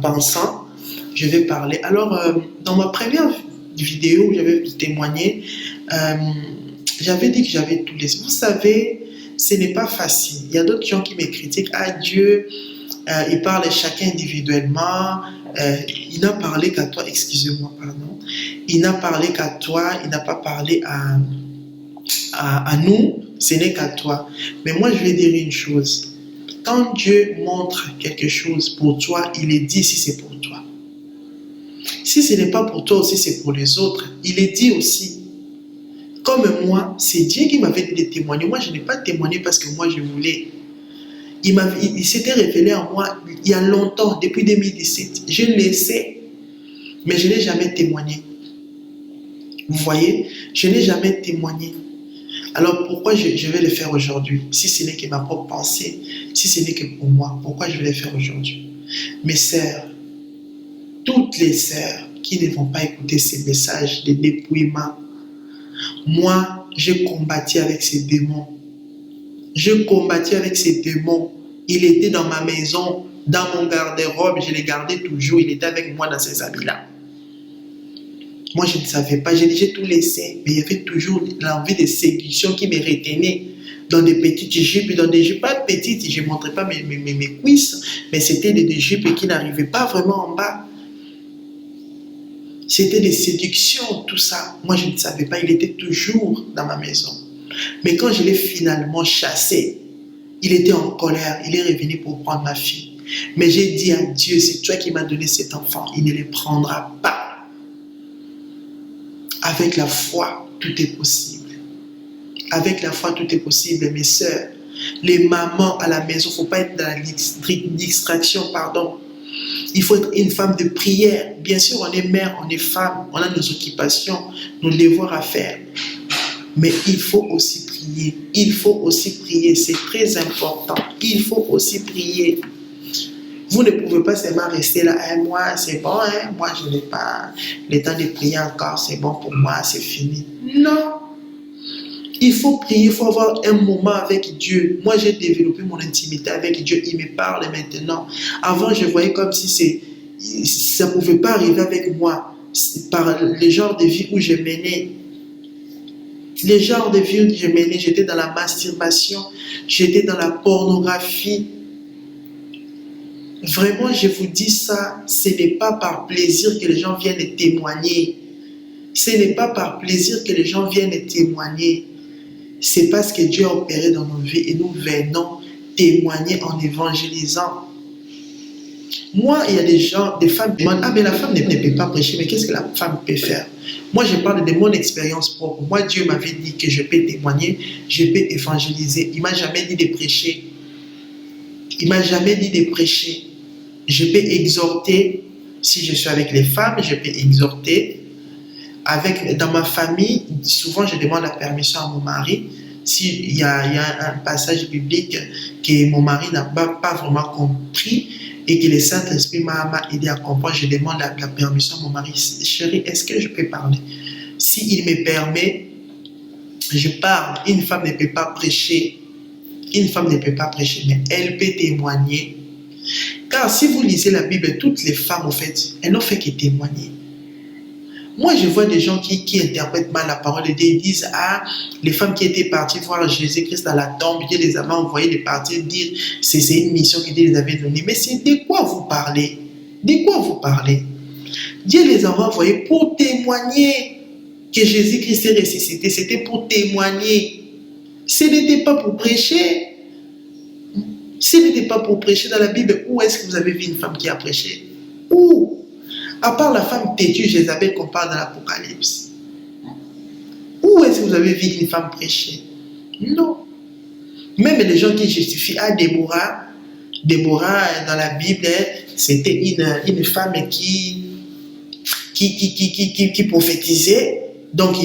pensant, je vais parler. Alors, dans ma première vidéo où j'avais témoigné, j'avais dit que j'avais tout laissé. Vous savez, ce n'est pas facile. Il y a d'autres gens qui me critiquent. Dieu, il parle chacun individuellement. Il n'a parlé qu'à toi, excusez-moi, pardon. Il n'a parlé qu'à toi, il n'a pas parlé à nous, ce n'est qu'à toi. Mais moi, je vais dire une chose. Quand Dieu montre quelque chose pour toi, il est dit si c'est pour toi. Si ce n'est pas pour toi aussi, c'est pour les autres. Il est dit aussi. Comme moi, c'est Dieu qui m'avait dit de témoigner. Moi, je n'ai pas témoigné parce que moi, je voulais. Il s'était révélé en moi il y a longtemps, depuis 2017. Je le sais, mais je n'ai jamais témoigné. Vous voyez, je n'ai jamais témoigné. Alors pourquoi je vais le faire aujourd'hui? Si ce n'est que ma propre pensée, si ce n'est que pour moi, pourquoi je vais le faire aujourd'hui? Mes sœurs, toutes les sœurs qui ne vont pas écouter ces messages de dépouillement, moi, j'ai combattu avec ces démons. Je combattis avec ces démons Il était dans ma maison, dans mon garde-robe, je l'ai gardé toujours, il était avec moi dans ces habits-là. Moi, je ne savais pas, j'ai tout laissé, mais il y avait toujours l'envie de séduction qui me retenait dans des petites jupes, dans des jupes pas petites, je ne montrais pas mes cuisses, mais c'était des jupes qui n'arrivaient pas vraiment en bas. C'était des séductions, tout ça. Moi, je ne savais pas, il était toujours dans ma maison. Mais quand je l'ai finalement chassé, il était en colère, il est revenu pour prendre ma fille. Mais j'ai dit à Dieu, c'est toi qui m'as donné cet enfant, il ne le prendra pas. Avec la foi, tout est possible. Avec la foi, tout est possible, mes sœurs. Les mamans à la maison, il ne faut pas être dans la distraction, pardon. Il faut être une femme de prière. Bien sûr, on est mère, on est femme, on a nos occupations, nos devoirs à faire. Mais il faut aussi prier. Il faut aussi prier. C'est très important. Il faut aussi prier. Vous ne pouvez pas seulement rester là. Moi, c'est bon. Moi, je n'ai pas le temps de prier encore. C'est bon pour moi. C'est fini. Non. Il faut prier. Il faut avoir un moment avec Dieu. Moi, j'ai développé mon intimité avec Dieu. Il me parle maintenant. Avant, je voyais comme si ça ne pouvait pas arriver avec moi. Par le genre de vie où je menais. Les genres de vie où je menais, j'étais dans la masturbation, j'étais dans la pornographie. Vraiment, je vous dis ça, ce n'est pas par plaisir que les gens viennent témoigner. Ce n'est pas par plaisir que les gens viennent témoigner. C'est parce que Dieu a opéré dans nos vies et nous venons témoigner en évangélisant. Moi, il y a des gens, des femmes qui demandent, ah mais la femme ne peut pas prêcher, mais qu'est-ce que la femme peut faire? Moi, je parle de mon expérience propre. Moi, Dieu m'avait dit que je peux témoigner, je peux évangéliser. Il ne m'a jamais dit de prêcher. Il ne m'a jamais dit de prêcher. Je peux exhorter. Si je suis avec les femmes, je peux exhorter. Dans ma famille, souvent, je demande la permission à mon mari. S'il y a un passage biblique que mon mari n'a pas vraiment compris, et que le Saint-Esprit m'a aidé à comprendre, je demande la permission à mon mari. Chérie, est-ce que je peux parler? S'il me permet, je parle. Une femme ne peut pas prêcher. Une femme ne peut pas prêcher, mais elle peut témoigner. Car si vous lisez la Bible, toutes les femmes, en fait, elles n'ont fait que témoigner. Moi, je vois des gens qui interprètent mal la parole de Dieu. Ils disent, ah, les femmes qui étaient parties voir Jésus-Christ dans la tombe, Dieu les avait envoyées de partir dire, c'est une mission que Dieu les avait donnée. Mais c'est de quoi vous parlez? De quoi vous parlez? Dieu les a envoyées pour témoigner que Jésus-Christ est ressuscité. C'était pour témoigner. Ce n'était pas pour prêcher. Ce n'était pas pour prêcher dans la Bible. Où est-ce que vous avez vu une femme qui a prêché? Où? À part la femme têtue Jézabel qu'on parle dans l'Apocalypse. Où est-ce que vous avez vu une femme prêcher? Non. Même les gens qui justifient, ah, Déborah, dans la Bible, c'était une femme qui prophétisait, donc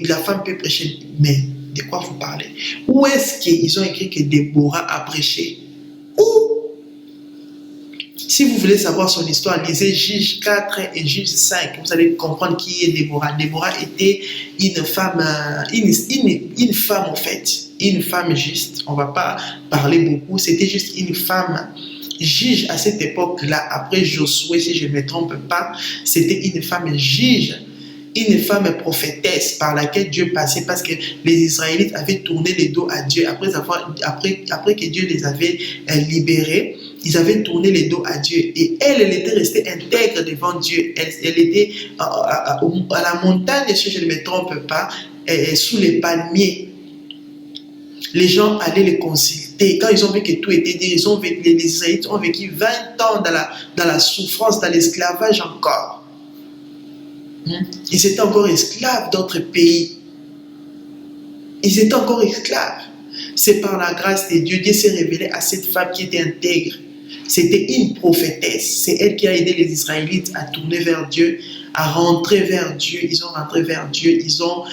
la femme peut prêcher. Mais de quoi vous parlez? Où est-ce qu'ils ont écrit que Déborah a prêché? Où? Si vous voulez savoir son histoire, lisez Juge 4 et Juge 5. Vous allez comprendre qui est Déborah. Déborah était une femme, une femme en fait. Une femme juste. On ne va pas parler beaucoup. C'était juste une femme juge à cette époque-là. Après Josué, si je ne me trompe pas, c'était une femme juge. Une femme prophétesse par laquelle Dieu passait parce que les Israélites avaient tourné les dos à Dieu. Après que Dieu les avait libérés, ils avaient tourné les dos à Dieu. Et elle était restée intègre devant Dieu. Elle était à la montagne, si je ne me trompe pas, sous les palmiers. Les gens allaient les consulter. Quand ils ont vu que tout était dit, les Israélites ont vécu 20 ans dans la souffrance, dans l'esclavage encore. Ils étaient encore esclaves d'autres pays. Ils étaient encore esclaves. C'est par la grâce de Dieu, Dieu s'est révélé à cette femme qui était intègre. C'était une prophétesse. C'est elle qui a aidé les Israélites à tourner vers Dieu, à rentrer vers Dieu. Ils ont rentré vers Dieu, ils ont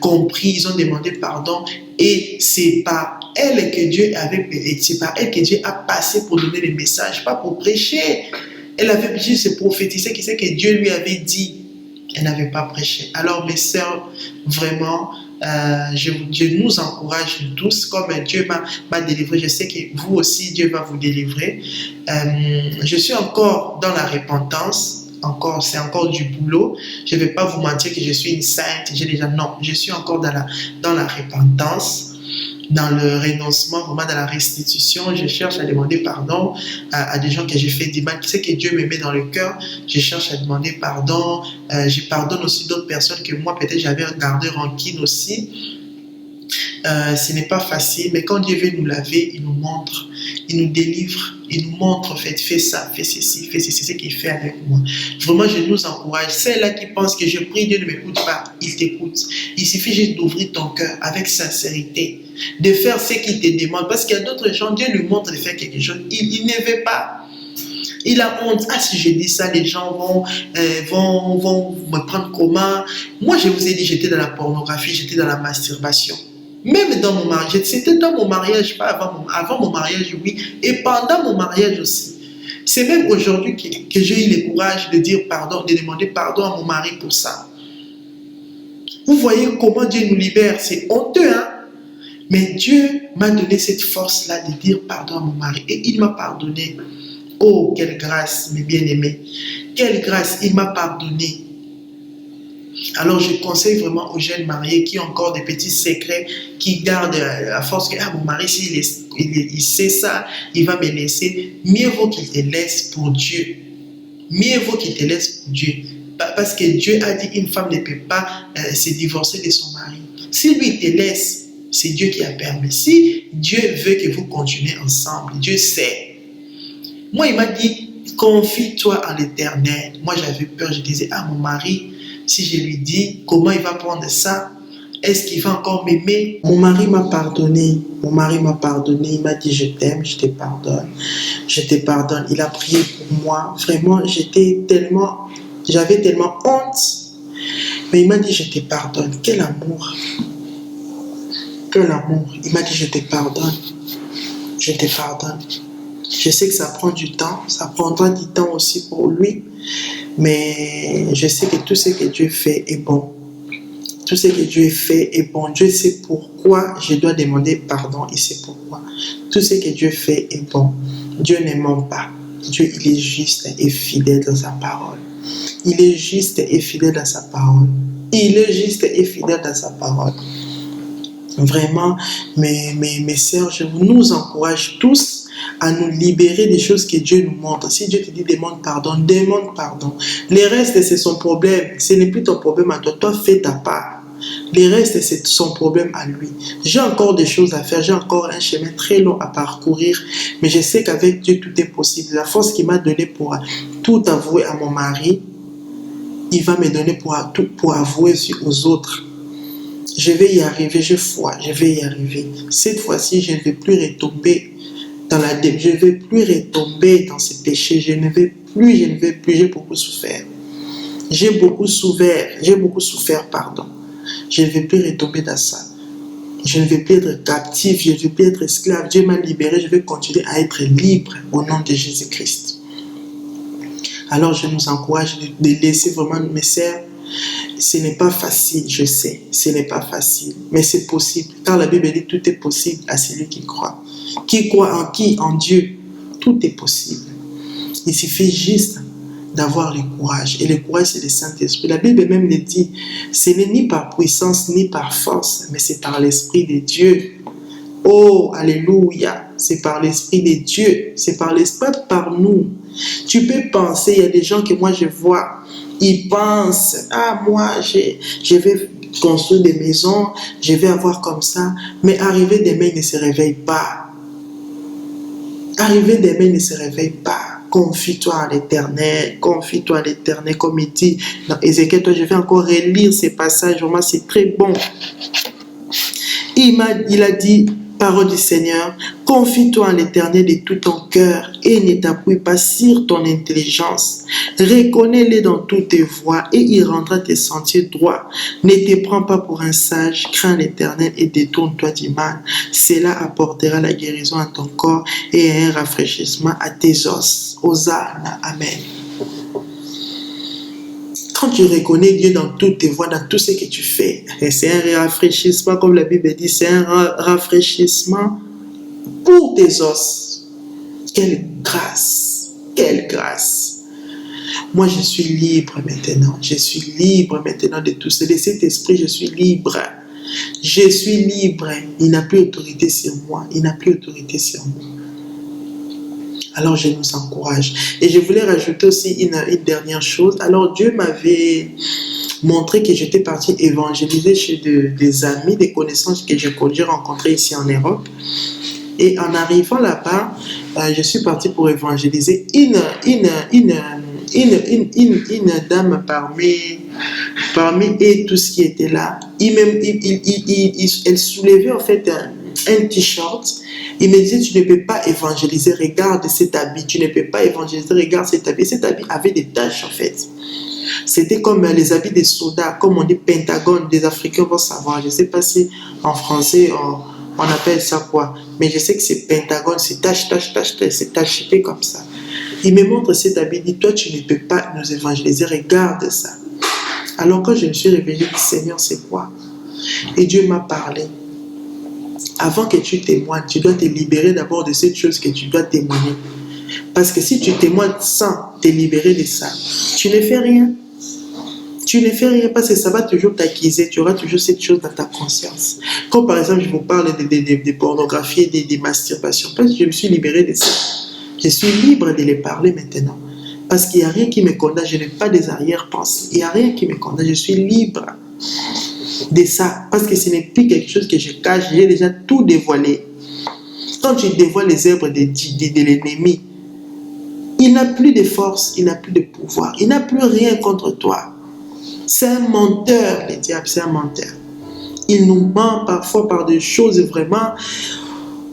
compris, ils ont demandé pardon. Et c'est par elle que Dieu a passé pour donner les messages, pas pour prêcher. Elle avait juste prophétisé, qui sait que Dieu lui avait dit. Elle n'avait pas prêché. Alors mes sœurs, vraiment, je nous encourage tous, comme Dieu m'a délivré, je sais que vous aussi, Dieu va vous délivrer. Je suis encore dans la repentance, c'est encore du boulot. Je ne vais pas vous mentir que je suis une sainte, non, je suis encore dans la repentance, dans le renoncement, vraiment dans la restitution. Je cherche à demander pardon à des gens que j'ai fait du mal. Qui sait que Dieu me met dans le cœur, je cherche à demander pardon. Je pardonne aussi d'autres personnes que moi, peut-être j'avais gardé rancune aussi. Ce n'est pas facile, mais quand Dieu veut nous laver, il nous montre, il nous délivre, il nous montre, fais ça, fais ceci, c'est ce qu'il fait avec moi. Vraiment, je nous encourage. Celle-là qui pense que je prie, Dieu ne m'écoute pas, il t'écoute. Il suffit juste d'ouvrir ton cœur avec sincérité, de faire ce qu'il te demande, parce qu'il y a d'autres gens, Dieu lui montre de faire quelque chose, il ne veut pas. Il a honte. Ah, si je dis ça, les gens vont me prendre comment? Moi, je vous ai dit, j'étais dans la pornographie, j'étais dans la masturbation. Même dans mon mariage, c'était dans mon mariage, pas avant mon mariage, oui, et pendant mon mariage aussi. C'est même aujourd'hui que j'ai eu le courage de dire pardon, de demander pardon à mon mari pour ça. Vous voyez comment Dieu nous libère, c'est honteux, hein? Mais Dieu m'a donné cette force-là de dire pardon à mon mari, et il m'a pardonné. Oh, quelle grâce, mes bien-aimés. Quelle grâce, il m'a pardonné. Alors, je conseille vraiment aux jeunes mariés qui ont encore des petits secrets, qui gardent à force que mon mari, s'il il sait ça, il va me laisser. Mieux vaut qu'il te laisse pour Dieu. Mieux vaut qu'il te laisse pour Dieu. Parce que Dieu a dit qu'une femme ne peut pas se divorcer de son mari. Si lui, il te laisse, c'est Dieu qui a permis. Si Dieu veut que vous continuez ensemble, Dieu sait. Moi, il m'a dit, confie-toi en l'Éternel. Moi, j'avais peur. Je disais, mon mari, si je lui dis, comment il va prendre ça? Est-ce qu'il va encore m'aimer? Mon mari m'a pardonné. Mon mari m'a pardonné. Il m'a dit, je t'aime, je te pardonne. Je te pardonne. Il a prié pour moi. Vraiment, j'avais tellement honte. Mais il m'a dit, je te pardonne. Quel amour. Quel amour. Il m'a dit, je te pardonne. Je te pardonne. Je sais que ça prend du temps, ça prendra du temps aussi pour lui, mais je sais que tout ce que Dieu fait est bon. Tout ce que Dieu fait est bon. Dieu sait pourquoi je dois demander pardon, il sait pourquoi. Tout ce que Dieu fait est bon. Dieu ne ment pas. Dieu, il est juste et fidèle dans sa parole. Il est juste et fidèle dans sa parole. Il est juste et fidèle dans sa parole. Vraiment, mes sœurs, je nous encourage tous à nous libérer des choses que Dieu nous montre. Si Dieu te dit demande pardon, demande pardon. Les restes, c'est son problème. Ce n'est plus ton problème à toi. Toi, fais ta part. Les restes, c'est son problème à lui. J'ai encore des choses à faire. J'ai encore un chemin très long à parcourir. Mais je sais qu'avec Dieu, tout est possible. La force qu'il m'a donnée pour tout avouer à mon mari, il va me donner pour avouer aux autres. Je vais y arriver, j'ai foi, je vais y arriver. Cette fois-ci, je ne vais plus retomber je ne vais plus retomber dans ces péchés. Je ne vais plus, j'ai beaucoup souffert. J'ai beaucoup souffert, pardon. Je ne vais plus retomber dans ça. Je ne vais plus être captif, je ne vais plus être esclave. Dieu m'a libéré, je vais continuer à être libre au nom de Jésus-Christ. Alors, je nous encourage de laisser vraiment mes sœurs. Ce n'est pas facile, je sais, ce n'est pas facile, mais c'est possible. Car la Bible dit tout est possible à celui qui croit. Qui croit en qui? En Dieu. Tout est possible. Il suffit juste d'avoir le courage. Et le courage, c'est le Saint-Esprit. La Bible même le dit, ce n'est ni par puissance, ni par force, mais c'est par l'Esprit de Dieu. Oh, alléluia. C'est par l'Esprit de Dieu. C'est par l'Esprit, par nous. Tu peux penser, il y a des gens que moi je vois, ils pensent, moi je vais construire des maisons, je vais avoir comme ça, mais arrivé demain, il ne se réveille pas. Arrivé demain, il ne se réveille pas. Confie-toi à l'Éternel, comme il dit dans Ézéchiel. Je vais encore relire ces passages, vraiment c'est très bon. Il a dit, parole du Seigneur, confie-toi à l'Éternel de tout ton cœur et ne t'appuie pas sur ton intelligence. Reconnais-le dans toutes tes voies et il rendra tes sentiers droits. Ne te prends pas pour un sage, crains l'Éternel et détourne-toi du mal. Cela apportera la guérison à ton corps et un rafraîchissement à tes os. Hosanna, amen. Quand tu reconnais Dieu dans toutes tes voies, dans tout ce que tu fais, c'est un rafraîchissement, comme la Bible dit, c'est un rafraîchissement pour tes os. Quelle grâce, quelle grâce. Moi, je suis libre maintenant. Je suis libre maintenant de tout ça. De cet esprit, je suis libre. Je suis libre. Il n'a plus autorité sur moi. Il n'a plus autorité sur moi. Alors, je nous encourage. Et je voulais rajouter aussi une dernière chose. Alors, Dieu m'avait montré que j'étais partie évangéliser chez des amis, des connaissances que j'ai rencontrées ici en Europe. Et en arrivant là-bas, je suis partie pour évangéliser une dame parmi et tout ce qui était là. Elle soulevait en fait un t-shirt. Il me disait, tu ne peux pas évangéliser, regarde cet habit. Tu ne peux pas évangéliser, regarde cet habit. Cet habit avait des taches en fait. C'était comme les habits des soldats, comme on dit Pentagone, des Africains vont savoir. Je ne sais pas si en français on appelle ça quoi. Mais je sais que c'est Pentagone, c'est tache, c'est tacheté comme ça. Il me montre cet habit, il dit, toi tu ne peux pas nous évangéliser, regarde ça. Alors quand je me suis réveillé, je dis, Seigneur, c'est quoi? Et Dieu m'a parlé. Avant que tu témoignes, tu dois te libérer d'abord de cette chose que tu dois témoigner. Parce que si tu témoignes sans te libérer de ça, tu ne fais rien. Tu ne fais rien parce que ça va toujours t'acquiser, tu auras toujours cette chose dans ta conscience. Comme par exemple, je vous parle de pornographie et de masturbation. Parce que je me suis libéré de ça. Je suis libre de les parler maintenant. Parce qu'il n'y a rien qui me condamne, je n'ai pas des arrière-pensées. Il n'y a rien qui me condamne, je suis libre de ça. Parce que ce n'est plus quelque chose que je cache, j'ai déjà tout dévoilé. Quand tu dévoiles les œuvres de l'ennemi, il n'a plus de force, il n'a plus de pouvoir, il n'a plus rien contre toi. C'est un menteur, le diable, c'est un menteur. Il nous ment parfois par des choses vraiment...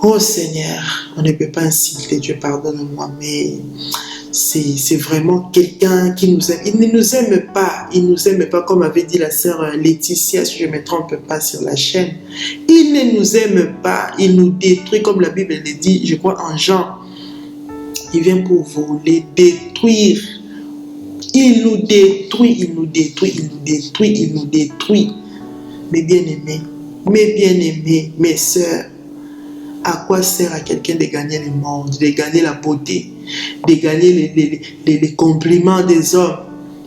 Oh Seigneur, on ne peut pas insulter Dieu, pardonne-moi, mais c'est vraiment quelqu'un qui nous aime. Il ne nous aime pas, comme avait dit la sœur Laetitia, si je ne me trompe pas sur la chaîne. Il ne nous aime pas, il nous détruit, comme la Bible le dit, je crois en Jean. Il vient pour voler, détruire. Il nous détruit, il nous détruit, il nous détruit, il nous détruit. Mes bien-aimés, mes sœurs, à quoi sert à quelqu'un de gagner le monde, de gagner la beauté, de gagner les compliments des hommes,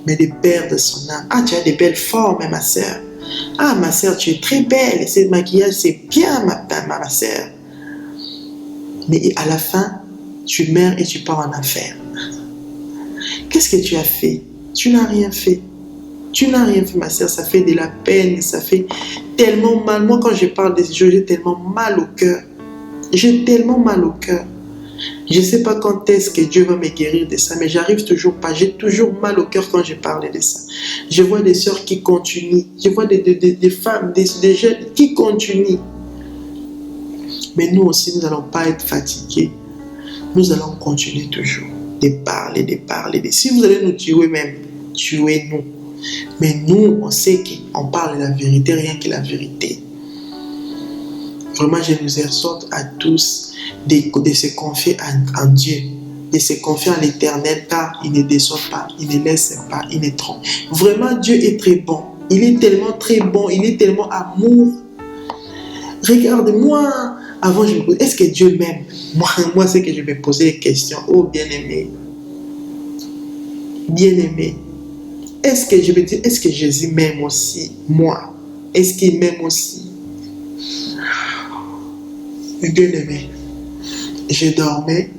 mais de perdre son âme? Ah, tu as de belles formes, ma sœur. Ah, ma sœur, tu es très belle. Ce maquillage, c'est bien, ma sœur. Mais à la fin, tu meurs et tu pars en enfer. Qu'est-ce que tu as fait? Tu n'as rien fait. Tu n'as rien fait, ma sœur. Ça fait de la peine, ça fait tellement mal. Moi, quand je parle de ces choses, j'ai tellement mal au cœur. J'ai tellement mal au cœur. Je ne sais pas quand est-ce que Dieu va me guérir de ça, mais j'arrive toujours pas. J'ai toujours mal au cœur quand je parle de ça. Je vois des sœurs qui continuent. Je vois des femmes, des jeunes qui continuent. Mais nous aussi, nous n'allons pas être fatigués. Nous allons continuer toujours de parler. Si vous allez nous tuer même, tuez-nous. Mais nous, on sait qu'on parle de la vérité, rien que la vérité. Vraiment, je nous exhorte à tous de se confier en Dieu, de se confier en l'Éternel, car il ne déçoit pas, il ne laisse pas, il ne trompe. Vraiment, Dieu est très bon. Il est tellement très bon, il est tellement amour. Regarde-moi, avant je me pose, est-ce que Dieu m'aime? Moi, c'est que je me posais des questions. Oh, bien-aimé, est-ce que je me dis, est-ce que Jésus m'aime aussi, moi? Est-ce qu'il m'aime aussi? Bien-aimé, je dormais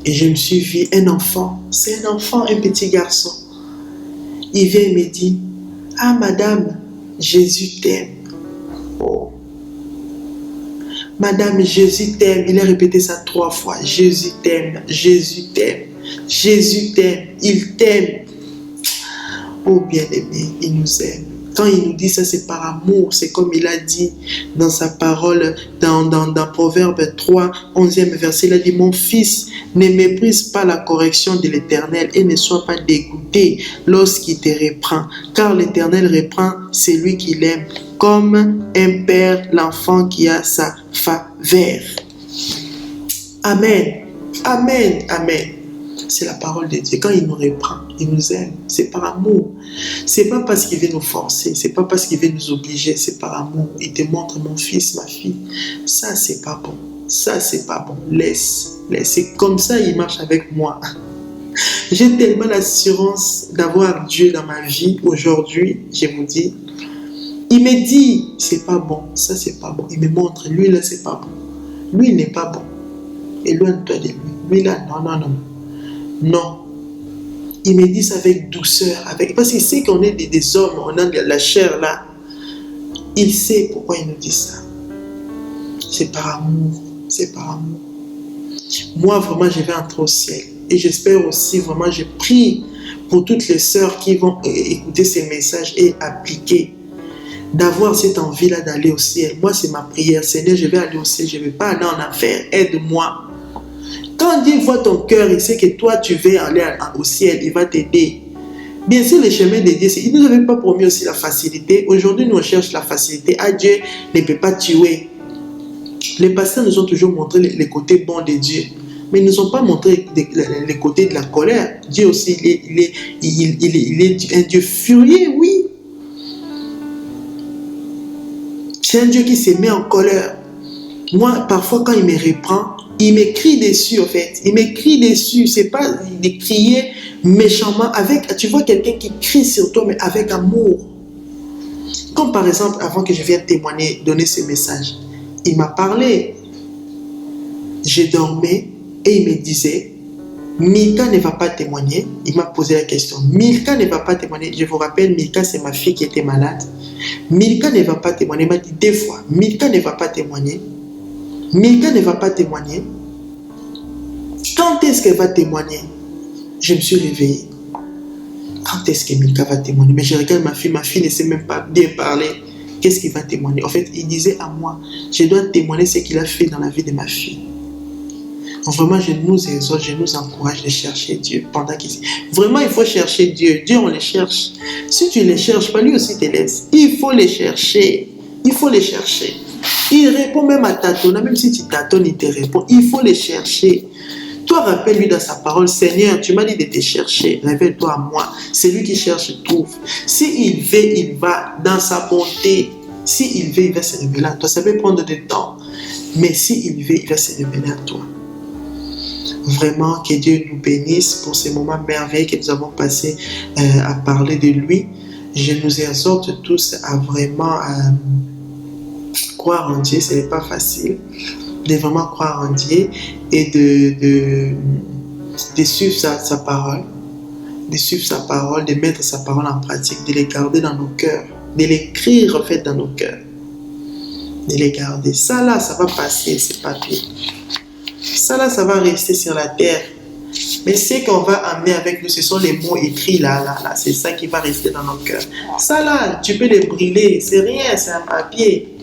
et je me suis vu un enfant. C'est un enfant, un petit garçon. Il vient et me dit, ah madame, Jésus t'aime. Oh. Madame, Jésus t'aime. Il a répété ça 3 fois. Jésus t'aime, Jésus t'aime, Jésus t'aime, il t'aime. Oh bien-aimé, il nous aime. Quand il nous dit ça, c'est par amour. C'est comme il a dit dans sa parole, dans Proverbe 3, 11e verset, il a dit, mon fils, ne méprise pas la correction de l'Éternel et ne sois pas dégoûté lorsqu'il te reprend. Car l'Éternel reprend celui qu'il aime, comme un père l'enfant qui a sa faveur. Amen. Amen. Amen. C'est la parole de Dieu. Quand il nous reprend, Il nous aime. C'est par amour. C'est pas parce qu'il veut nous forcer. C'est pas parce qu'il veut nous obliger. C'est par amour. Il te montre, mon fils, ma fille. Ça, c'est pas bon. Ça, c'est pas bon. Laisse. C'est comme ça, il marche avec moi. J'ai tellement l'assurance d'avoir Dieu dans ma vie. Aujourd'hui, je vous dis, il me dit, c'est pas bon. Ça, c'est pas bon. Il me montre, lui, là, c'est pas bon. Lui, il n'est pas bon. Éloigne-toi de lui. Lui, là, non. Non. Il me dit ça avec douceur. Parce qu'il sait qu'on est des hommes, on a de la chair, là. Il sait pourquoi il nous dit ça. C'est par amour. C'est par amour. Moi, vraiment, je vais entrer au ciel. Et j'espère aussi, vraiment, je prie pour toutes les sœurs qui vont écouter ces messages et appliquer, d'avoir cette envie-là d'aller au ciel. Moi, c'est ma prière. Seigneur, je vais aller au ciel. Je ne vais pas aller en enfer. Aide-moi. Quand Dieu voit ton cœur, il sait que toi, tu veux aller au ciel. Il va t'aider. Bien sûr, le chemin de Dieu, il ne nous avait pas promis aussi la facilité. Aujourd'hui, nous, on cherche la facilité. Ah, Dieu ne peut pas tuer. Les pasteurs nous ont toujours montré les côtés bons de Dieu. Mais ils ne nous ont pas montré les côtés de la colère. Dieu aussi, il est un Dieu furieux, oui. C'est un Dieu qui se met en colère. Moi, parfois, quand il me reprend, il me crie dessus, en fait. Il me crie dessus. Ce n'est pas de crier méchamment. Tu vois quelqu'un qui crie sur toi, mais avec amour. Comme par exemple, avant que je vienne témoigner, donner ce message, il m'a parlé. Je dormais et il me disait, Milka ne va pas témoigner. Il m'a posé la question. Milka ne va pas témoigner. Je vous rappelle, Milka, c'est ma fille qui était malade. Milka ne va pas témoigner. Il m'a dit 2 fois, Milka ne va pas témoigner. Milka ne va pas témoigner. Quand est-ce qu'elle va témoigner? Je me suis réveillée. Quand est-ce que Milka va témoigner? Mais je regarde ma fille ne sait même pas bien parler. Qu'est-ce qu'il va témoigner? En fait, il disait à moi, je dois témoigner ce qu'il a fait dans la vie de ma fille. Vraiment, je nous exhorte, je nous encourage de chercher Dieu pendant qu'il... Vraiment, il faut chercher Dieu. Dieu, on le cherche. Si tu ne le cherches pas, lui aussi te laisse. Il faut le chercher. Il faut le chercher. Il répond même à tâtonner. Même si tu tâtonnes, il te répond. Il faut le chercher. Toi, rappelle-lui dans sa parole, Seigneur, tu m'as dit de te chercher. Révèle-toi à moi. C'est lui qui cherche et trouve. S'il veut, il va dans sa bonté. S'il veut, il va se révéler à toi. Ça peut prendre du temps. Mais s'il veut, il va se révéler à toi. Vraiment, que Dieu nous bénisse pour ces moments merveilleux que nous avons passés à parler de lui. Je nous exhorte tous à vraiment croire en Dieu. Ce n'est pas facile de vraiment croire en Dieu et de suivre sa parole, de suivre sa parole, de mettre sa parole en pratique, de les garder dans nos cœurs, de l'écrire en fait dans nos cœurs, de les garder. Ça là, ça va passer, ces papiers. Ça là, ça va rester sur la terre. Mais ce qu'on va amener avec nous, ce sont les mots écrits là. C'est ça qui va rester dans nos cœurs. Ça là, tu peux les brûler. C'est rien, c'est un papier.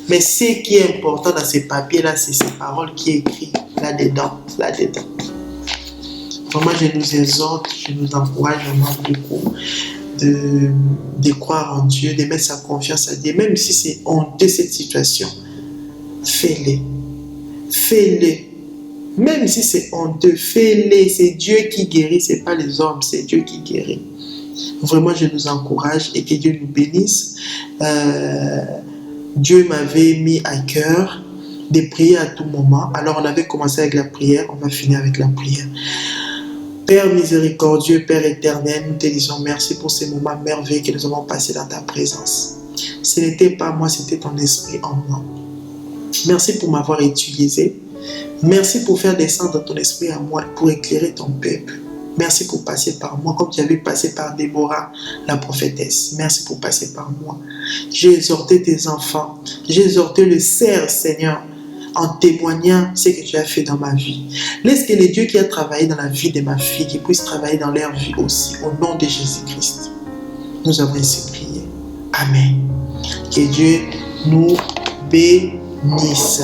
Mais ce qui est important dans ces papiers-là, c'est ces paroles qui sont écrites là-dedans. Vraiment, je nous exhorte, je nous encourage vraiment beaucoup de croire en Dieu, de mettre sa confiance à Dieu. Même si c'est honteux cette situation, fais-le. Fais-le. Même si c'est honteux, fais-le. C'est Dieu qui guérit, ce n'est pas les hommes, c'est Dieu qui guérit. Vraiment, je nous encourage et que Dieu nous bénisse. Dieu m'avait mis à cœur de prier à tout moment. Alors, on avait commencé avec la prière, on va finir avec la prière. Père miséricordieux, Père éternel, nous te disons merci pour ces moments merveilleux que nous avons passés dans ta présence. Ce n'était pas moi, c'était ton esprit en moi. Merci pour m'avoir utilisé. Merci pour faire descendre ton esprit à moi, pour éclairer ton peuple. Merci pour passer par moi, comme tu avais passé par Déborah, la prophétesse. Merci pour passer par moi. J'ai exhorté tes enfants. J'ai exhorté le cerf, Seigneur, en témoignant ce que tu as fait dans ma vie. Laisse que le Dieu qui a travaillé dans la vie de ma fille, qui puisse travailler dans leur vie aussi, au nom de Jésus-Christ. Nous avons ainsi prié. Amen. Que Dieu nous bénisse.